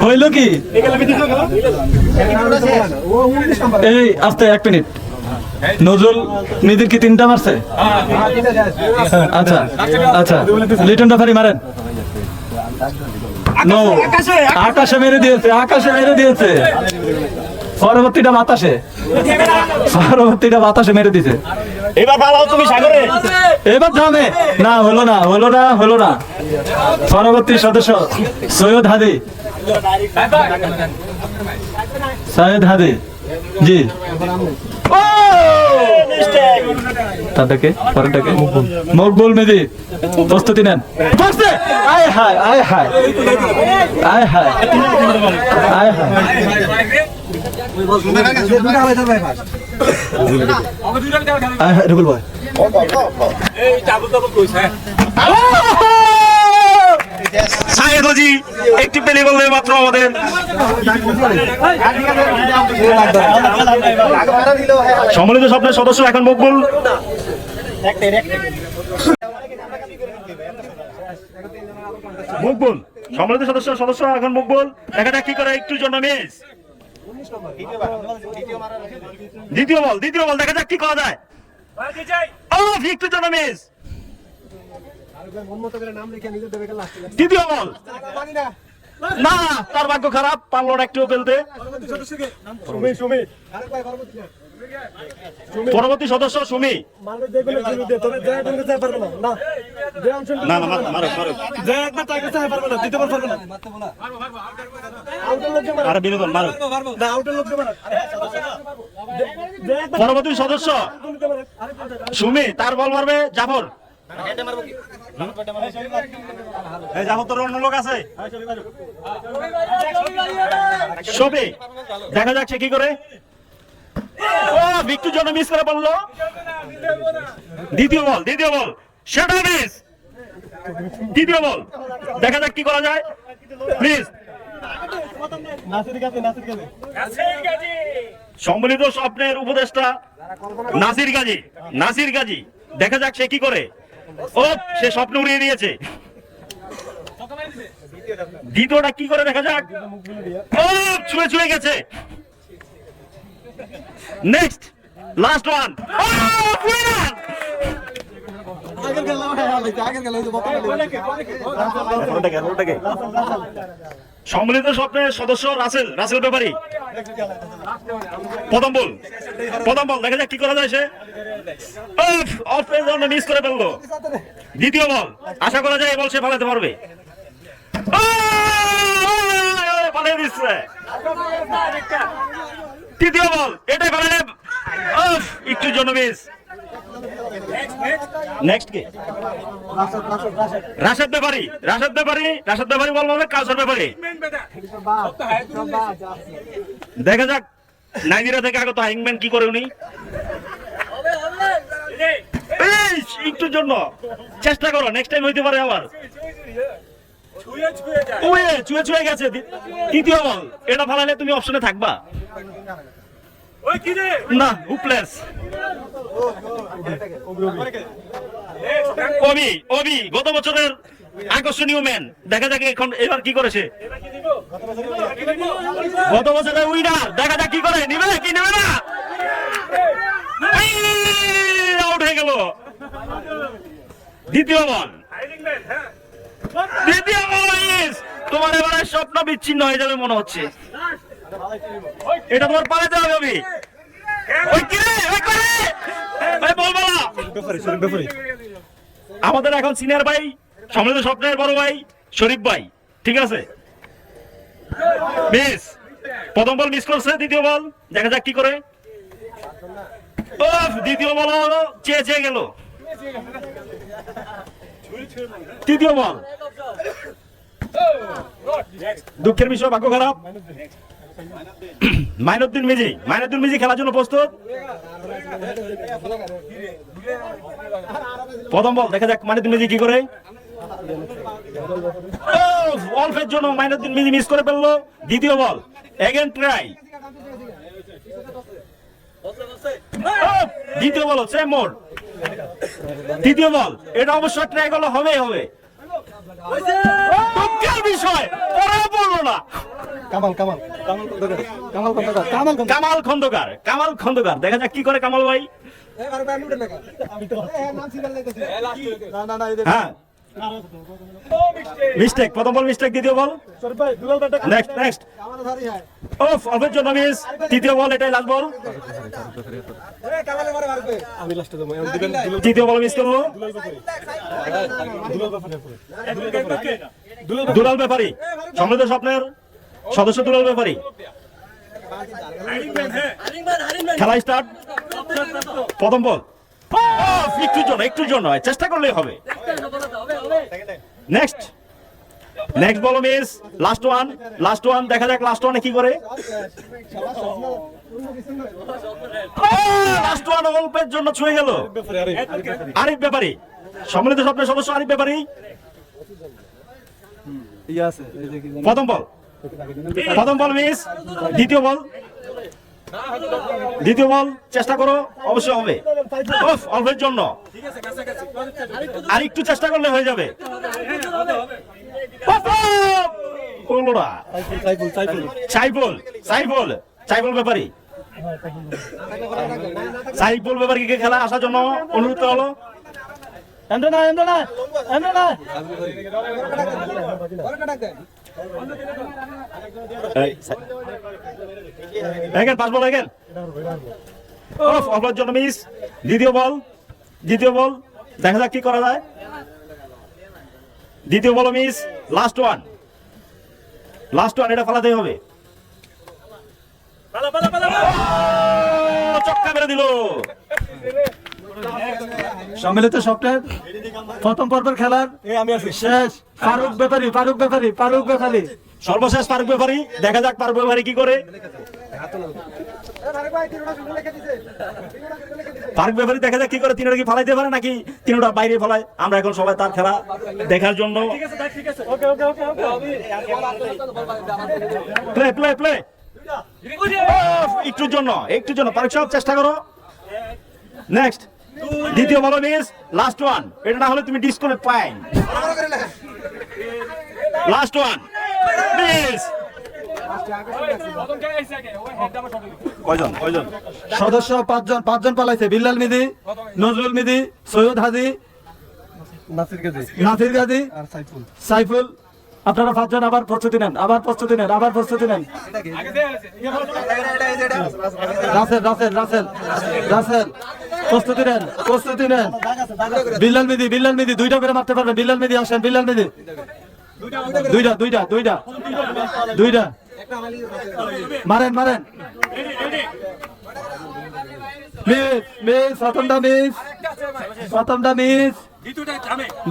হইল কি? এই আস্তে 1 মিনিট। নজরুল নিদির কি 3টা মারছে? আচ্ছা লিটন ব্যাপারী মারেন। আকাশে মেরে দিয়েছে। পরবর্তীটা বাতাসে মেরে দিয়েছে। এবার পালাও তুমি সাগরে। এবার থামে না, হলো না। পরবর্তী সদস্য সৈয়দ হাদি জি। তাদেরকে পরেরটাকে মকবুল মেদি প্রস্তুতি নেন। আয় হায় রুবুল ভাই সাইয়েদ হাজি একটি পেলে বললে মাত্র আমাদের সম্মিলিত স্বপ্নের সদস্য এখন মকবুল। সম্মিলিত সদস্য এখন মকবুল। দেখা যাক কি করে একটু জন্য মিস। দ্বিতীয় বল দেখা যাক কি করা যায়। একটু জন্য মিস। তৃতীয় বল না, তার ভাগ্য খারাপ, পারল না একটু ফেলতে। পরবর্তী সদস্য সুমি। পরবর্তী সদস্য সুমি, তার বল মারবে জাফর। জাফর তোর অন্য লোক আছে। সবই দেখা যাক সে কি করে। বিট্টুর জন্য মিস করে বললো। দ্বিতীয় বল সেটা মিস। দ্বিতীয় বল দেখা যাক কি করা যায়। প্লিজ সম্মিলিত স্বপ্নের উপদেষ্টা নাসির গাজী দেখা যাক সে কি করে। সে স্বপ্ন উড়িয়ে দিয়েছে। দ্বিতীয়টা কি করে দেখা যাক। ছুঁয়ে গেছে। Next last one. সম্মিলিত স্বপ্নের সদস্য রাসেল ব্যাপারী প্রথম বল দেখা যাক কি করা যায়। সে মিস করে ফেললো। দ্বিতীয় বল আশা করা যায় এই বল সে ফালাতে পারবে। পালিয়ে দিচ্ছে। তৃতীয় বল এটাই ফেলে একটু জন্য মিস। নেক্সট কে? রাশেদ ব্যাপারী বল মারবে কাউসার ব্যাপারী। দেখা যাক নাইজেরিয়া থেকে আগত হ্যাংম্যান কি করে উনি। একটুর জন্য চেষ্টা করো, নেক্সট টাইম হইতে পারে আবার। ছুঁয়ে গেছে। তৃতীয় বল এটা ফালালে তুমি অপশনে থাকবা না। হুপলেস। অবি গত বছরের আকর্ষণীয় ম্যান দেখা যাক এখন এবার কি করেছে। গত বছরের উইনার দেখা যাক কি করে। নিবে কি নেবে না। আউট হয়ে গেল। দ্বিতীয় বল তোমার এবারে স্বপ্ন বিচ্ছিন্ন হয়ে যাবে মনে হচ্ছে। এটা তোমার পালাতে হবে। আমাদের এখন সিনিয়র ভাই সম্মিলিত স্বপ্নের বড় ভাই শরীফ ভাই, ঠিক আছে। মিস প্রথম বল মিস করছে। দ্বিতীয় বল দেখা যাক কি করে। দ্বিতীয় বল চেয়ে গেল। তৃতীয় বল দুঃখের বিষয়, ভাগ্য খারাপ। মাইনুদ্দিন মিজি খেলার জন্য প্রস্তুত। প্রথম বল দেখা যাক মাইনুদ্দিন মিজি কি করে। অল্পের জন্য মাইনুদ্দিন মিজি মিস করে ফেললো। দ্বিতীয় বল এগেন ট্রাই। দ্বিতীয় বল সেম মোড। তৃতীয় বল এটা অবশ্যই ট্রাই করলে হবে। বিষয় পরে বললো না। কামাল খন্দকার দেখা যাক কি করে কামাল ভাই। হ্যাঁ মিস্টেক, প্রথম বল মিস্টেক, দ্বিতীয় বল নেক্সট নেক্সট অফ, অল্পের জন্য মিস, তৃতীয় বল, এটাই লাস্ট বল, তৃতীয় বল মিস করলো দুলাল ব্যাপারী, সমৃদ্ধ স্বপ্নের সদস্য দুলাল ব্যাপারী। খেলা স্টার্ট, প্রথম বল, একটুর জন্য চেষ্টা করলেই হবে। Next next ball miss, last one, দেখা যাক লাস্ট ওয়ানে কি করে। লাস্ট ওয়ান অল্পের জন্য ছুঁয়ে গেল আরিফ ব্যাপারী, সম্মিলিত স্বপ্নের সদস্য আরিফ ব্যাপারী। প্রথম বল মিস, দ্বিতীয় বল চেষ্টা করো, অবশ্যই হবে। অল্পের জন্য আর একটু চেষ্টা করলে হয়ে যাবে। সাইফুল ব্যাপারী, সাইফুল ব্যাপারীকে খেলা আসার জন্য অনুরোধ করা হলো। পাঁচ বল অল্পের জন্য মিস, দ্বিতীয় বল দেখা যাক কি করা যায়। দ্বিতীয় বল মিস, লাস্ট ওয়ান, এটা ফেলাতেই হবে। চক্কা মেরে দিল। সম্মিলিত স্বপ্নের প্রথম পর্বের খেলার শেষ, ফারুক ব্যাপারী সর্বশেষ ফারুক ব্যাপারী, দেখা যাক ফারুক ব্যাপারী কি করে। ফারুক ব্যাপারী দেখা যাক কি করে, তিনটা কি ফেলাইতে পারে নাকি তিনটা বাইরে ফেলায়। আমরা এখন সবাই তার খেলা দেখার জন্য প্লে একটুর জন্য ফারুক সাহেব চেষ্টা করো। নেক্সট দ্বিতীয় বল মিস, লাস্ট ওয়ান, এটা না হলে তুমি disconnect point. Last one miss. কয়জন সদস্য পাঁচজন পালাইছে, বিল্লাল মিদি, নজরুল মিদি, সৈয়দ হাদি, নাসির গাজী, সাইফুল। আপনারা পাঁচজন আবার প্রস্তুতি নেন। রাসেল প্রস্তুতি নেন। বিল্লাল মিদি দুইটা করে মারতে পারবেন। বিল্লাল মিদি আসেন, দুইটা মারেন। মিস, প্রথমটা মিস,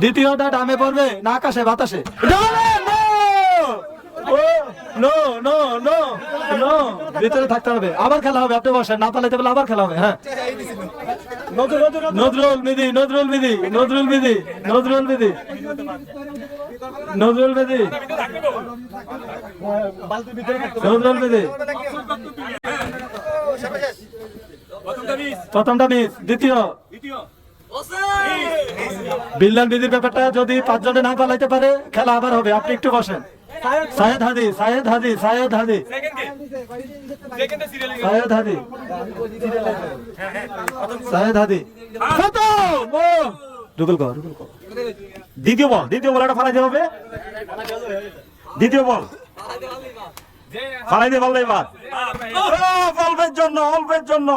দ্বিতীয়টা ডামে পড়বে না আকাশে বাতাসে। ভিতরে থাকতে হবে, আবার খেলা হবে। আপনি বসেন, না পালাইতে পারলে আবার খেলা হবে। হ্যাঁ, নজরুল মিদি প্রথমটা মিস, দ্বিতীয় বিল্লাল মিদির ব্যাপারটা যদি পাঁচজনে না পালাইতে পারে খেলা আবার হবে। আপনি একটু বসেন। সায়েদ হাদি দ্বিতীয় বল এটা ফালাইতে হবে। দ্বিতীয় বল ফালাইতে পারলে এবার অল্পের জন্য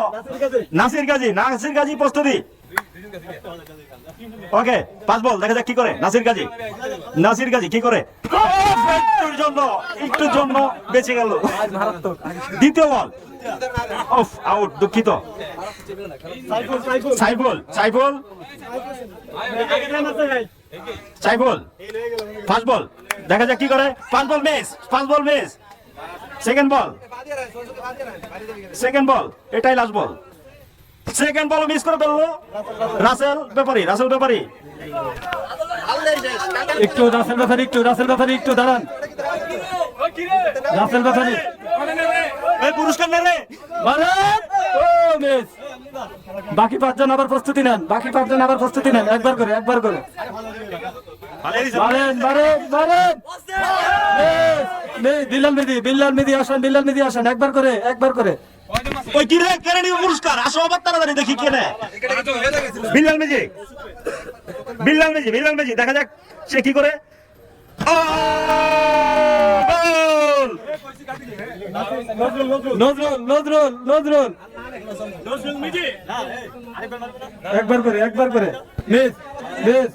নাসির গাজী প্রস্তুতি। ওকে, পাঁচ বল, দেখা যাক কি করে নাসির গাজী কি করে। একটুর জন্য বেঁচে গেল। দ্বিতীয় বল আউট, দুঃখিত। সাইফুল ফার্স্ট বল, দেখা যাক কি করে। পাঁচ বল মিস। সেকেন্ড বল, এটাই লাস্ট বল। সেকেন্ড বল মিস করে ফেললো রাসেল ব্যাপারী। একটু রাসেল ব্যাপারী একটু দাঁড়ান। রাসেল ব্যাপারী পুরস্কার নেবে। বাকি পাঁচজন আবার প্রস্তুতি নেন। একবার করে বিল্লাল মিদি আসেন, একবার করে ওই কি রে কেনে নিবে পুরস্কার? আসো আবার তাড়াতাড়ি দেখি কে নেয়। বিল্লাল মেজি, বিল্লাল মেজি, বিল্লাল মেজি, দেখা যাক সে কি করে। গোল! নজরুল নজরুল নজরুল একবার করে মিস মিস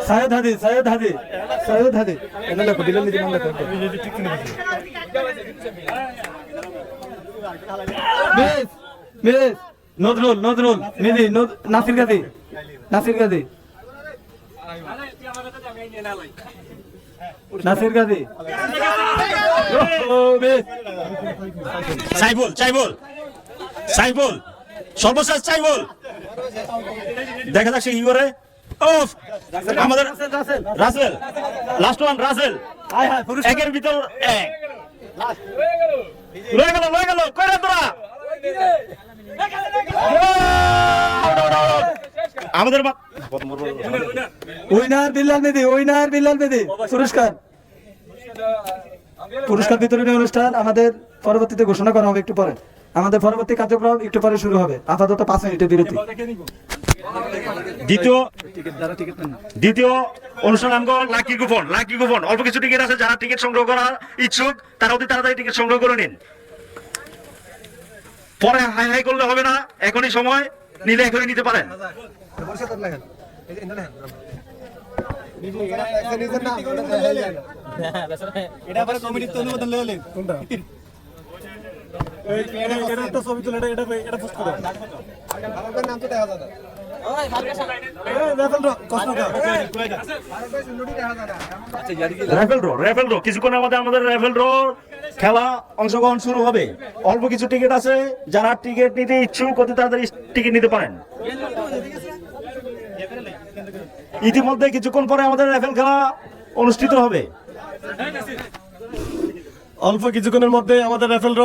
সায়েদ হাদি সায়েদ হাদি সায়েদ হাদি এটা লেখো দিলেন নিজে নাম লেখো মিস মিস নজরুল নজরুল মিদি নাসির গাদি নাসির গাদি নাসির গাদি সাইবুল সাইবুল সাইবুল সর্বশেষ সাইবুল, দেখা যাক সে কি করে। ওফ আমাদের রাসেল, লাস্ট ওয়ান রাসেল, একের ভিতর এক লয়ে গেল কয়রা তোরা আমাদের উইনার বিল্লাল মেদি, উইনার বিল্লাল মেদি। পুরস্কার পুরস্কার বিতরণী অনুষ্ঠান আমাদের পরবর্তীতে ঘোষণা করা হবে একটু পরে। আমাদের পরবর্তী কার্যক্রম একটু পরে শুরু হবে। আপাতত 5 মিনিটের বিরতি। দ্বিতীয় অনুষ্ঠান আমগো লাকি কুপন, লাকি কুপন অল্প কিছু টিকিট আছে, যারা টিকিট সংগ্রহ করার ইচ্ছুক তারা অতি তাড়াতাড়ি টিকিট সংগ্রহ করে নিন। পরে হাই হাই করলে হবে না, এখনই সময়, নিলে এখনই নিতে পারেন। এটা পরে কমিটির অনুমোদন লয়ে নেন কোনটা এটা তো ছবি তুলে এটা পোস্ট করো আমার নাম তো দেখা যায় না ওই রেফেল ড্র কিছুক্ষণের মধ্যে আমাদের রেফেল ড্র খেলা অংশগ্রহণ শুরু হবে। অল্প কিছু টিকিট আছে, যারা টিকিট নিতে ইচ্ছুক অতি তাড়াতাড়ি টিকিট নিতে পারেন। ইতিমধ্যে কিছুক্ষণ পরে আমাদের রেফেল খেলা অনুষ্ঠিত হবে। অল্প কিছুক্ষণের মধ্যে আমাদের রেফেল ড্র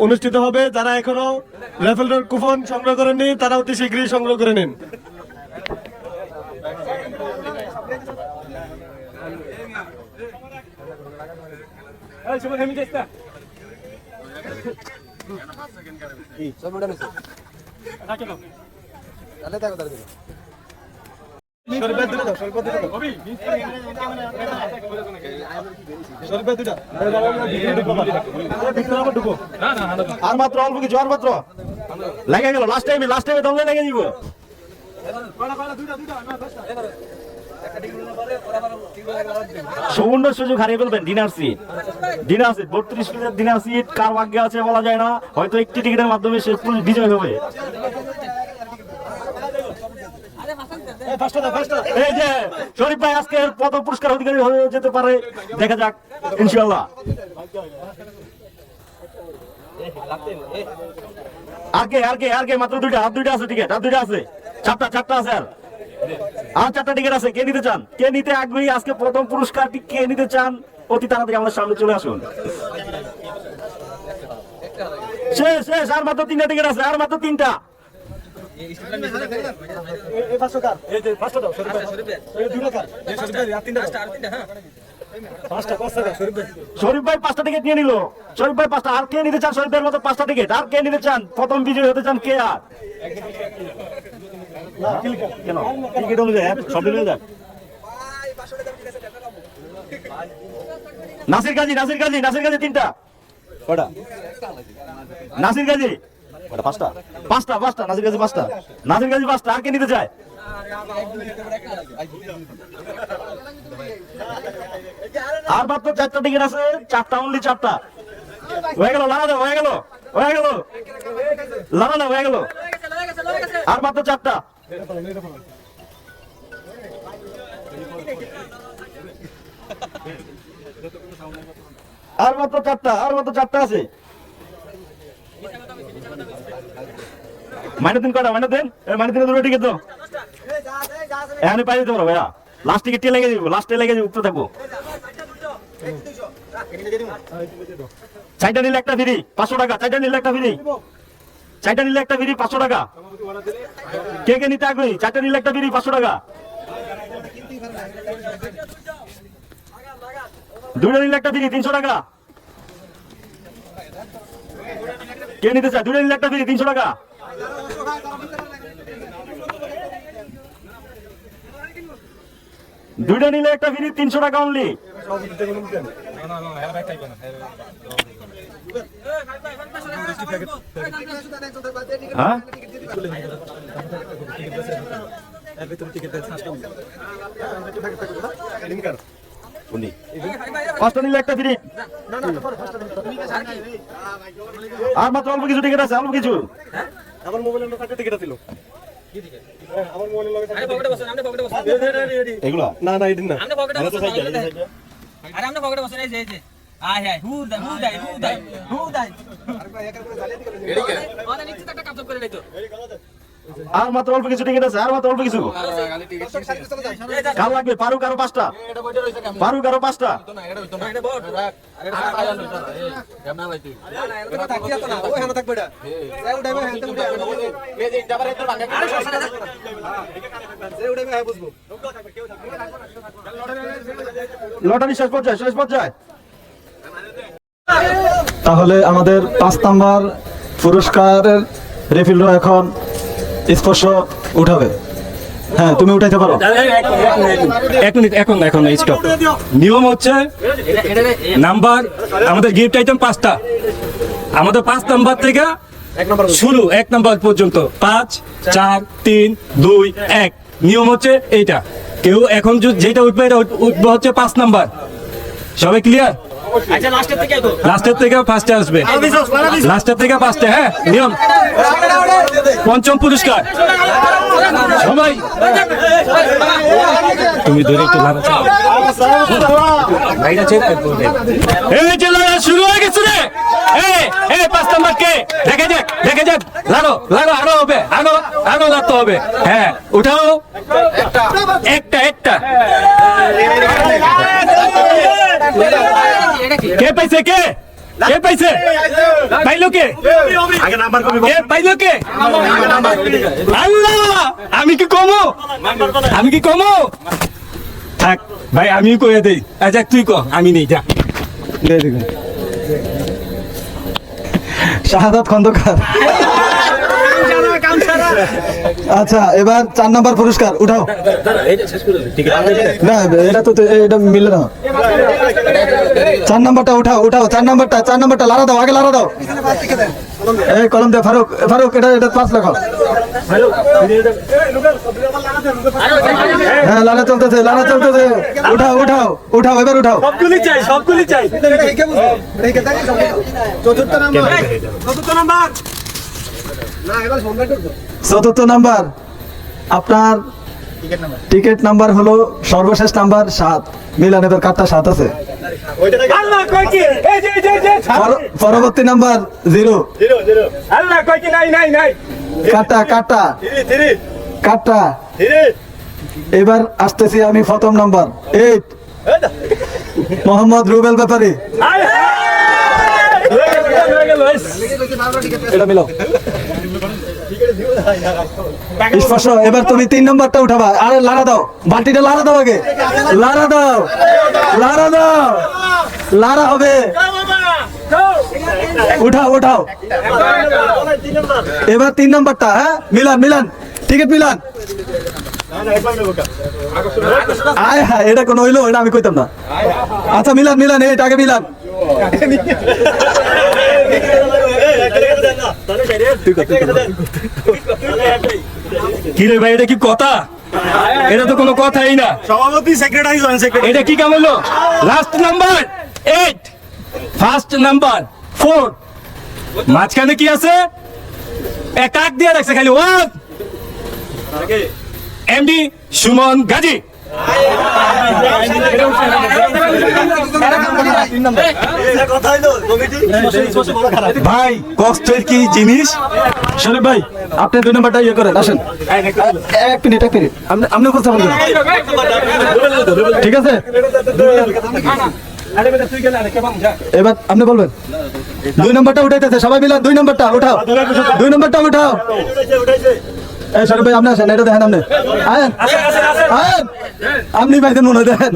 অনুষ্ঠিত হবে। যারা এখনো রেফেল ড্র কুপন সংগ্রহ করেননি তারা অতি শীঘ্রই সংগ্রহ করে নিন। আর মাত্র অল্প কিছু, আর মাত্র লেগে গেল, লাস্ট টাইমে দলে লেগে দিব। সুবর্ণ সুযোগ হারিয়ে ফেলবেন। ডিনার সিট 32 পিসের ডিনার সিট কার ভাগ্যে আছে বলা যায় না, হয়তো একটি টিকিটের মাধ্যমে সে বিজয় হবে। এই যে শরীফ ভাই আজকের প্রথম পুরস্কার অধিকারী হয়ে যেতে পারে, দেখা যাক ইনশাআল্লাহ। আর কে মাত্র হাত দুইটা আছে টিকিট, হাত দুইটা আছে, চারটা আছে, আর 4টা টিকিট আছে। কে নিতে চান? কে নিতে আগ্রহী? আজকে প্রথম পুরস্কারটি কে নিতে চান? অতি তাড়াতাড়ি আমাদের সামনে চলে আসুন। শেষ আর মাত্র 3টা টিকিট আছে, আর মাত্র 3টা। শরীফ ভাই 5টা টিকিট নিয়ে নিল। শরীফ ভাই 5টা। আর কে নিতে চান শরীফ ভাইয়ের মতো 5টা টিকিট? আর কে নিতে চান? প্রথম বিজয়ী হতে চান কে? আর কেন টিকিট অনুযায়ী সব নিয়ে যাক। নাসির গাজী 3টা। কয়টা? নাসির গাজী 5টা। নাসির গাজী 5টা। আর কে নিতে চায়? আর মাত্র 4টা টিকিট আছে, 4টা অনলি 4টা। হয়ে গেল, লানা দাও, হয়ে গেল। লানা হয়ে গেল। আর মাত্র 4টা। আর মাত্র 4টা আছে। মাইনে কয়টা? মাইনে দুটো টিকিট দাও। এখানে পাই দিতে পারো ভাইয়া। লাস্ট টিকিটটি লেগে যাবো, উঠতে থাকবো। 4টা নিলে একটা ফ্রি, 500 টাকা। 4টা নিলে একটা ফ্রি, 500 টাকা। কে নিতে আগ্রহী? 4টা নিলে একটা ফ্রি, 500 টাকা। 2টা নিলে একটা ফ্রি, 300 টাকা। কে নিতে চায়? দুইটা নিলে একটা ফ্রি, 300 টাকা। দুইটা নিলে একটা ফ্রি, 300 টাকা অনলি। হ্যাঁ, পাঁচটা নিলে একটা ফ্রি। আর মাত্র অল্প কিছু টিকিট আছে, অল্প কিছু। আমার মোবাইলের লোকের টিকিট ছিল আমার মোবাইলের লোকের এগুলা না না এদিন না আরে আমরা পকেটে বসে এই যে আয় হায় হুদাই ওটা নিচে একটা কাজ করে দিতো। আর মাত্র অল্প কিছু টিকিট আছে, আর মাত্র অল্প কিছু। কার লাগবে? ফারুক আরো 5টা, ফারুক আরো 5টা। লটারি শেষ পর্যায়ে। তাহলে আমাদের 5 নাম্বার পুরস্কারের রেফিল এখন স্পর্শ উঠাবে। হ্যাঁ, তুমি উঠাইতে পারো। এক মিনিট, এখন স্টপ। নিয়ম হচ্ছে নাম্বার, আমাদের গিফট আইটেম 5টা। আমাদের 5 নাম্বার থেকে শুরু 1 নাম্বার পর্যন্ত 5 4 3 2 1। নিয়ম হচ্ছে এইটা। কেউ এখন যেটা উঠবে এটা উঠবে হচ্ছে 5 নাম্বার। সবাই ক্লিয়ার? লাস্টের থেকে ফার্স্টে আসবে, লাস্টের থেকে ফার্স্টে। হ্যাঁ, নিয়ম। পঞ্চম পুরস্কার সবাই তুমি ধরে একটু এই যে লড়া শুরু হয়ে গেছে রে। এই 5 নাম্বার কে? দেখে যাক লাড়ো আরো হবে, আরো লাগতে হবে। হ্যাঁ, উঠাও একটা কে পাইছে? কে পাইছে? পাইলো কে? আগে নাম্বার কবি পাইলো কে? আল্লাহ, আমি কি কমো? থাক ভাই, আমি কয়ে দেই। আচ্ছা তুই ক, আমি নেই, যা। শাহাদাত খন্দকার। আচ্ছা, এবার 4 নাম্বার পুরস্কার উঠাও। না, এটা মিলে না। 4 নাম্বারটা উঠাও। 4 নাম্বারটা লাড়া দাও, আগে লাড়া দাও। এই কলম দে ফারুক, এটা 5 লেখো। হ্যাঁ, লাড়া চলতেছে। উঠাও, এবার উঠাও। সবগুলি চাই। চতুর্থ নাম্বার আপনার টিকিট নাম্বার হলো সর্বশেষ নাম্বার 7। মিলান, এবার কার্ডটা 7 আছে। পরবর্তী নাম্বার 0। কার্ডটা এবার আসতেছি আমি প্রথম নাম্বার 8, মোহাম্মদ রুবেল ব্যাপারী। এটা মিলাও। স্পর্শ। এবার তুমি 3 নম্বরটা উঠাবা। আরে লাড়া দাও, বাটিটা লাড়া দাও, আগে লাড়া দাও। লাড়া হবে। উঠাও। এবার 3 নম্বরটা। হ্যাঁ, মিলান টিকিট মিলান। আয় হ্যাঁ, এটা কোন হইলো? এটা আমি কইতাম না। আচ্ছা, মিলান, এইটা আগে মিলান। কি রে ভাই, এটা কি কথা? এটা তো কোনো কথাই না। সভাপতি, সেক্রেটারি, এটা কি কাম হলো? লাস্ট নাম্বার 8, ফার্স্ট নাম্বার 4, মাঝখানে কি আছে? এক কাক দিয়ে রাখছে খালি। এমডি সুমন গাজী। ভাই, কষ্টের কি জিনিস। শরীফ ভাই, আপনি 2 নম্বরটা ইয়ে করেন, আসেন। এক মিনিট আপনি কথা বলবেন, ঠিক আছে? এবার আপনি বলবেন। 2 নম্বরটা উঠাইতেছে, সবাই মিলান। 2 নম্বরটা উঠাও। এই শরীফ ভাই, আপনি আসেন, এটা দেখেন। আপনি আয়েন, আপনি ভাইদের মনে দেখেন।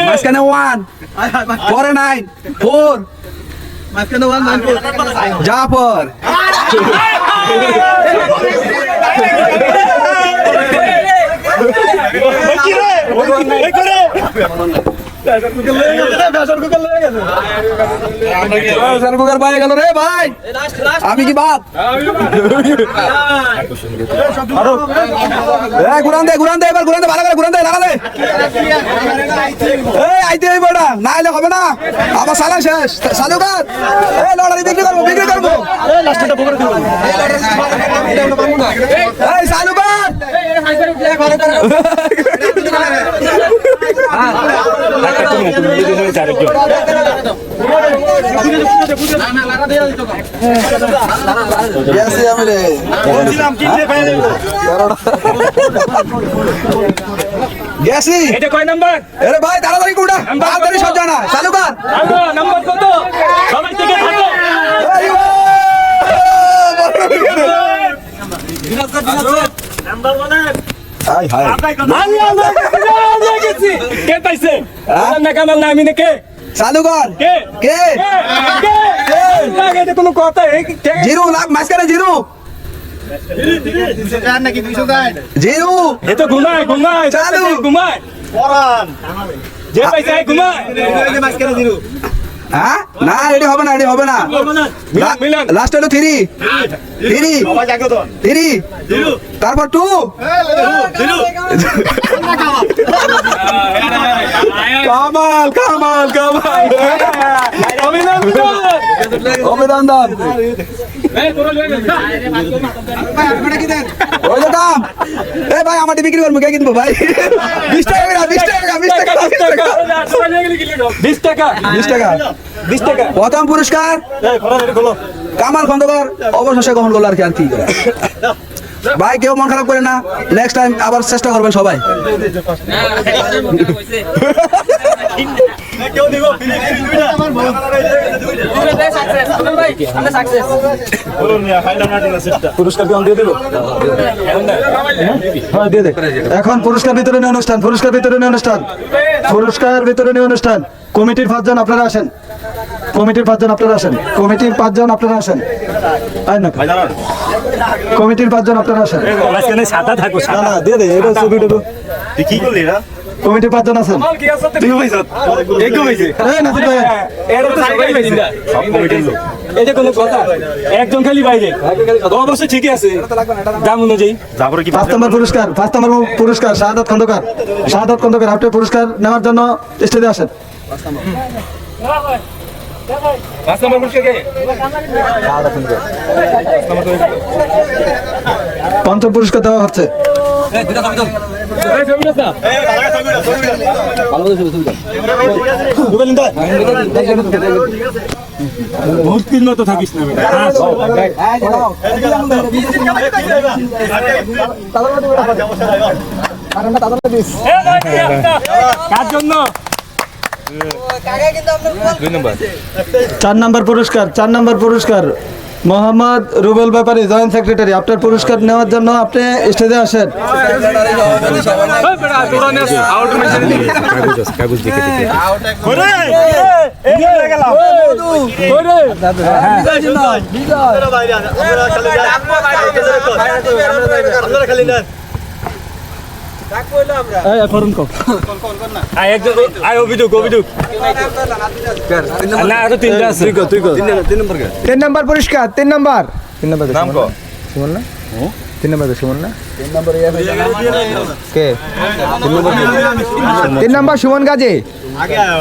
মাঝখানে 1 পরে 9 4 মাঝখানে 1 9 4 জাফর কুকার পায়ে গেল রে ভাই আমি কি বাপ ঘুরান দে এবার ঘুরান দে ভালো করে ঘুরান দে লাগা দে এই আইতে হইব না না এলে হবে না আবার সালা শেষ সালু কাট এই লড়াই বিক্রি করবো এই লাস্টটা পকড়ে দেব এই সালু কাট গেছি এটা কয় নাম্বার? আরে ভাই তাড়াতাড়ি কোটা তাড়াতাড়ি সব জানা চালু কর নাম্বার কত? সবাই থেকে থাকো। নাম্বার বলেন। হাই হাই কে পাইছে? না কামাল না আমি না কে? চালু কর কে? কে লাগে এটা কোনো কথা? জিরো লাখ মাঝখানে জিরো জিরো এ তো ঘুমায় চালু। ঘুমায় যে পাইছে ঘুমায়। হ্যাঁ না এডি হবে না মিলান লাস্ট হলো 3 তারপর 2 কামাল অভিনন্দন এ ভাই আমার বিক্রি করবো কে কিনবো ভাই 20 টাকা প্রথম পুরস্কার কামাল খন্দকার অবশেষে গ্রহণ করলো আর কি ভাই কেউ মন খারাপ করে না নেক্সট টাইম আবার চেষ্টা করবেন সবাই এখন পুরস্কার বিতরণী অনুষ্ঠান কমিটির 5 জন আপনারা আসেন কমিটির 5 জন আপনারা আসেন সাদা থাকো না দিয়ে দে এটা ছবিটা কি করলি এরা কমিটির 5 জন আছেন তুই ভাইছ একদম হইছে এই না তুই এরা তো সবাই পাইছে সব কমিটির লোক এটা কোনো কথা একজন খালি বাইরে অবশ্যই ঠিকই আছে দাম অনুযায়ী যাবর কি 5 নম্বর পুরস্কার শাহাদাত খন্দকার আপনি পুরস্কার নেওয়ার জন্য স্টেজে আসেন 5 নম্বর পুরস্কার কে? পঞ্চম পুরস্কার দেওয়া হচ্ছে মূর্তির মতো থাকিস না কার জন্য? 4 নম্বর পুরস্কার মোহাম্মদ রুবেল ব্যাপারী জয়েন্ট সেক্রেটারি আপনার পুরস্কার নেওয়ার জন্য আপনি স্টেজে আসেন অভিযোগ না আরো 3টা আছে 3 নম্বর পুরস্কার 3 নম্বর নাম কো সুমন না 3 নম্বর সুমন না 3 নম্বর কে 3 নম্বর সুমন গাজী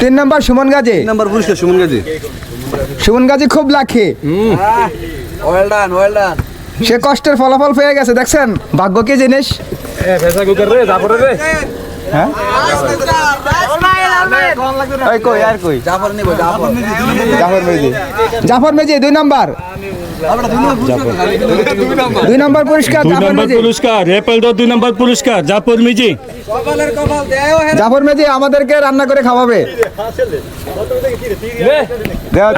3 নম্বর সুমন গাজী পুরস্কার সুমন গাজী খুব লাখে ওয়েল ডান সে কষ্টের ফলাফল পেয়ে গেছে দেখছেন ভাগ্য কি জিনিস হ্যাঁ জাফর মেজি 2 নম্বর দুই নম্বর পুরস্কার জাফর মেজি। পুরস্কার রেপেল 2 নম্বর পুরস্কার জাফর মিজি। জাফর মেজি আমাদেরকে রান্না করে খাওয়াবে।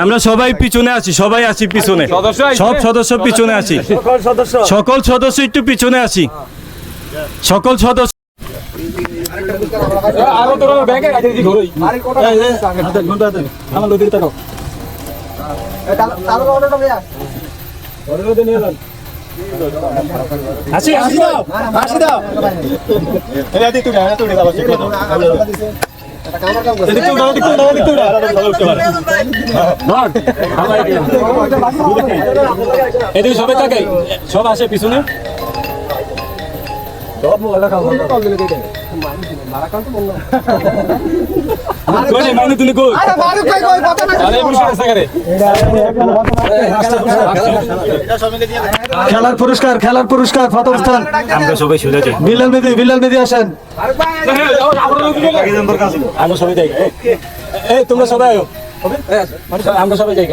আমরা সবাই পিছনে আছি, সবাই আছি পিছনে, সব সদস্য পিছনে আছি, সকল সদস্য একটু পিছনে আছি, সকল সদস্য। এদিকে সবাই তাকাই, সব আসে পিছনে। খেলার পুরস্কার প্রথম স্থান আমরা সবাই শুনে যাই। বিলাল মেদি আসেন। আমরা সবাই যাই। এই তোমরা সবাই আয়ো, আমরা সবাই যাই।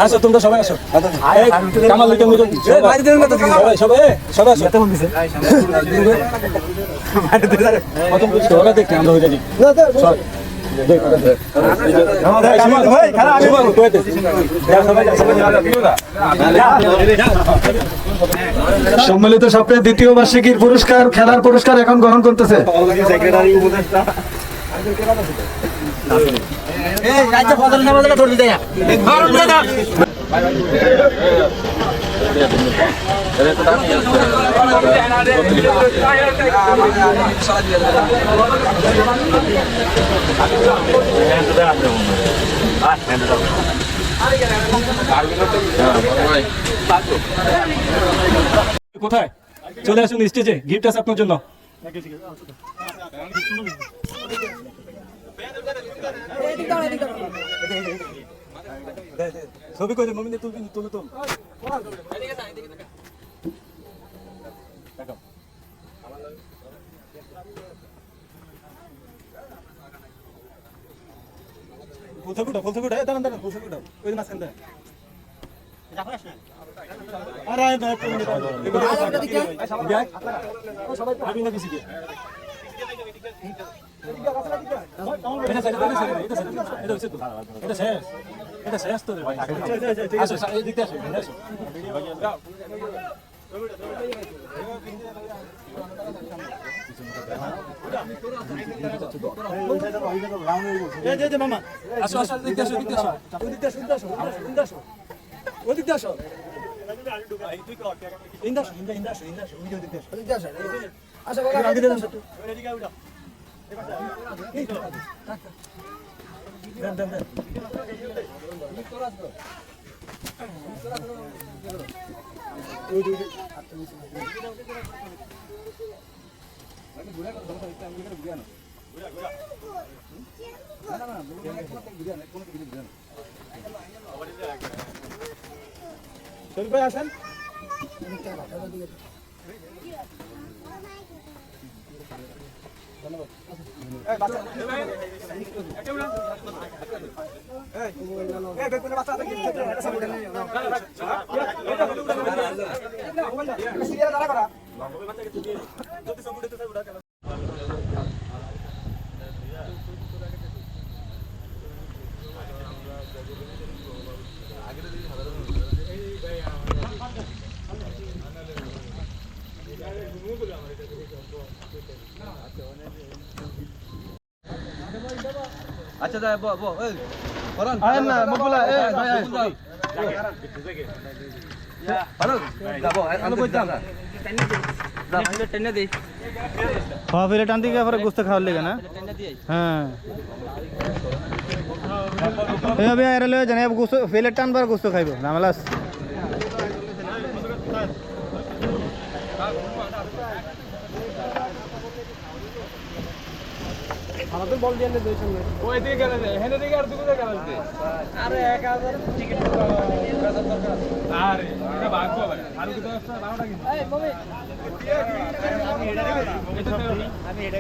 আসো তোমরা সবাই আসো। কামাল সবাই আসো। দেখতে আমরা হয়ে যাই। সম্মিলিত স্বপ্নের দ্বিতীয় বার্ষিকীর পুরস্কার, খেলার পুরস্কার এখন গ্রহণ করতেছে। কোথায় চলে আসুন স্টেজে, গিফট আছে আপনার জন্য। ছবি করে মমিনে তুলে তো। আচ্ছা যাই বরান আয় না মকবুলা, এ ভাই আয়। যাবো আলো কই যাও না যা ভাই টেনে দেই। খাওয়া ফেলে টান দিকে পরে গোস্ত খাওয়ার লেগে না। হ্যাঁ এভাবে আরে লয়ে জানে গোস্ত ফেলে টান বার গোস্ত খাইবো নামালাস। আমাদের বল দিয়ে দেই সঙ্গে ওই দিকে গেলে যায় হেনে দিকে আর দুটো গেলে যায় আরে 1000 টিকিট দরকার আরে এটা ভাগবো আবার আর কি 12টা কিন্তু এই মমি আমি এটা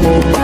Thank you.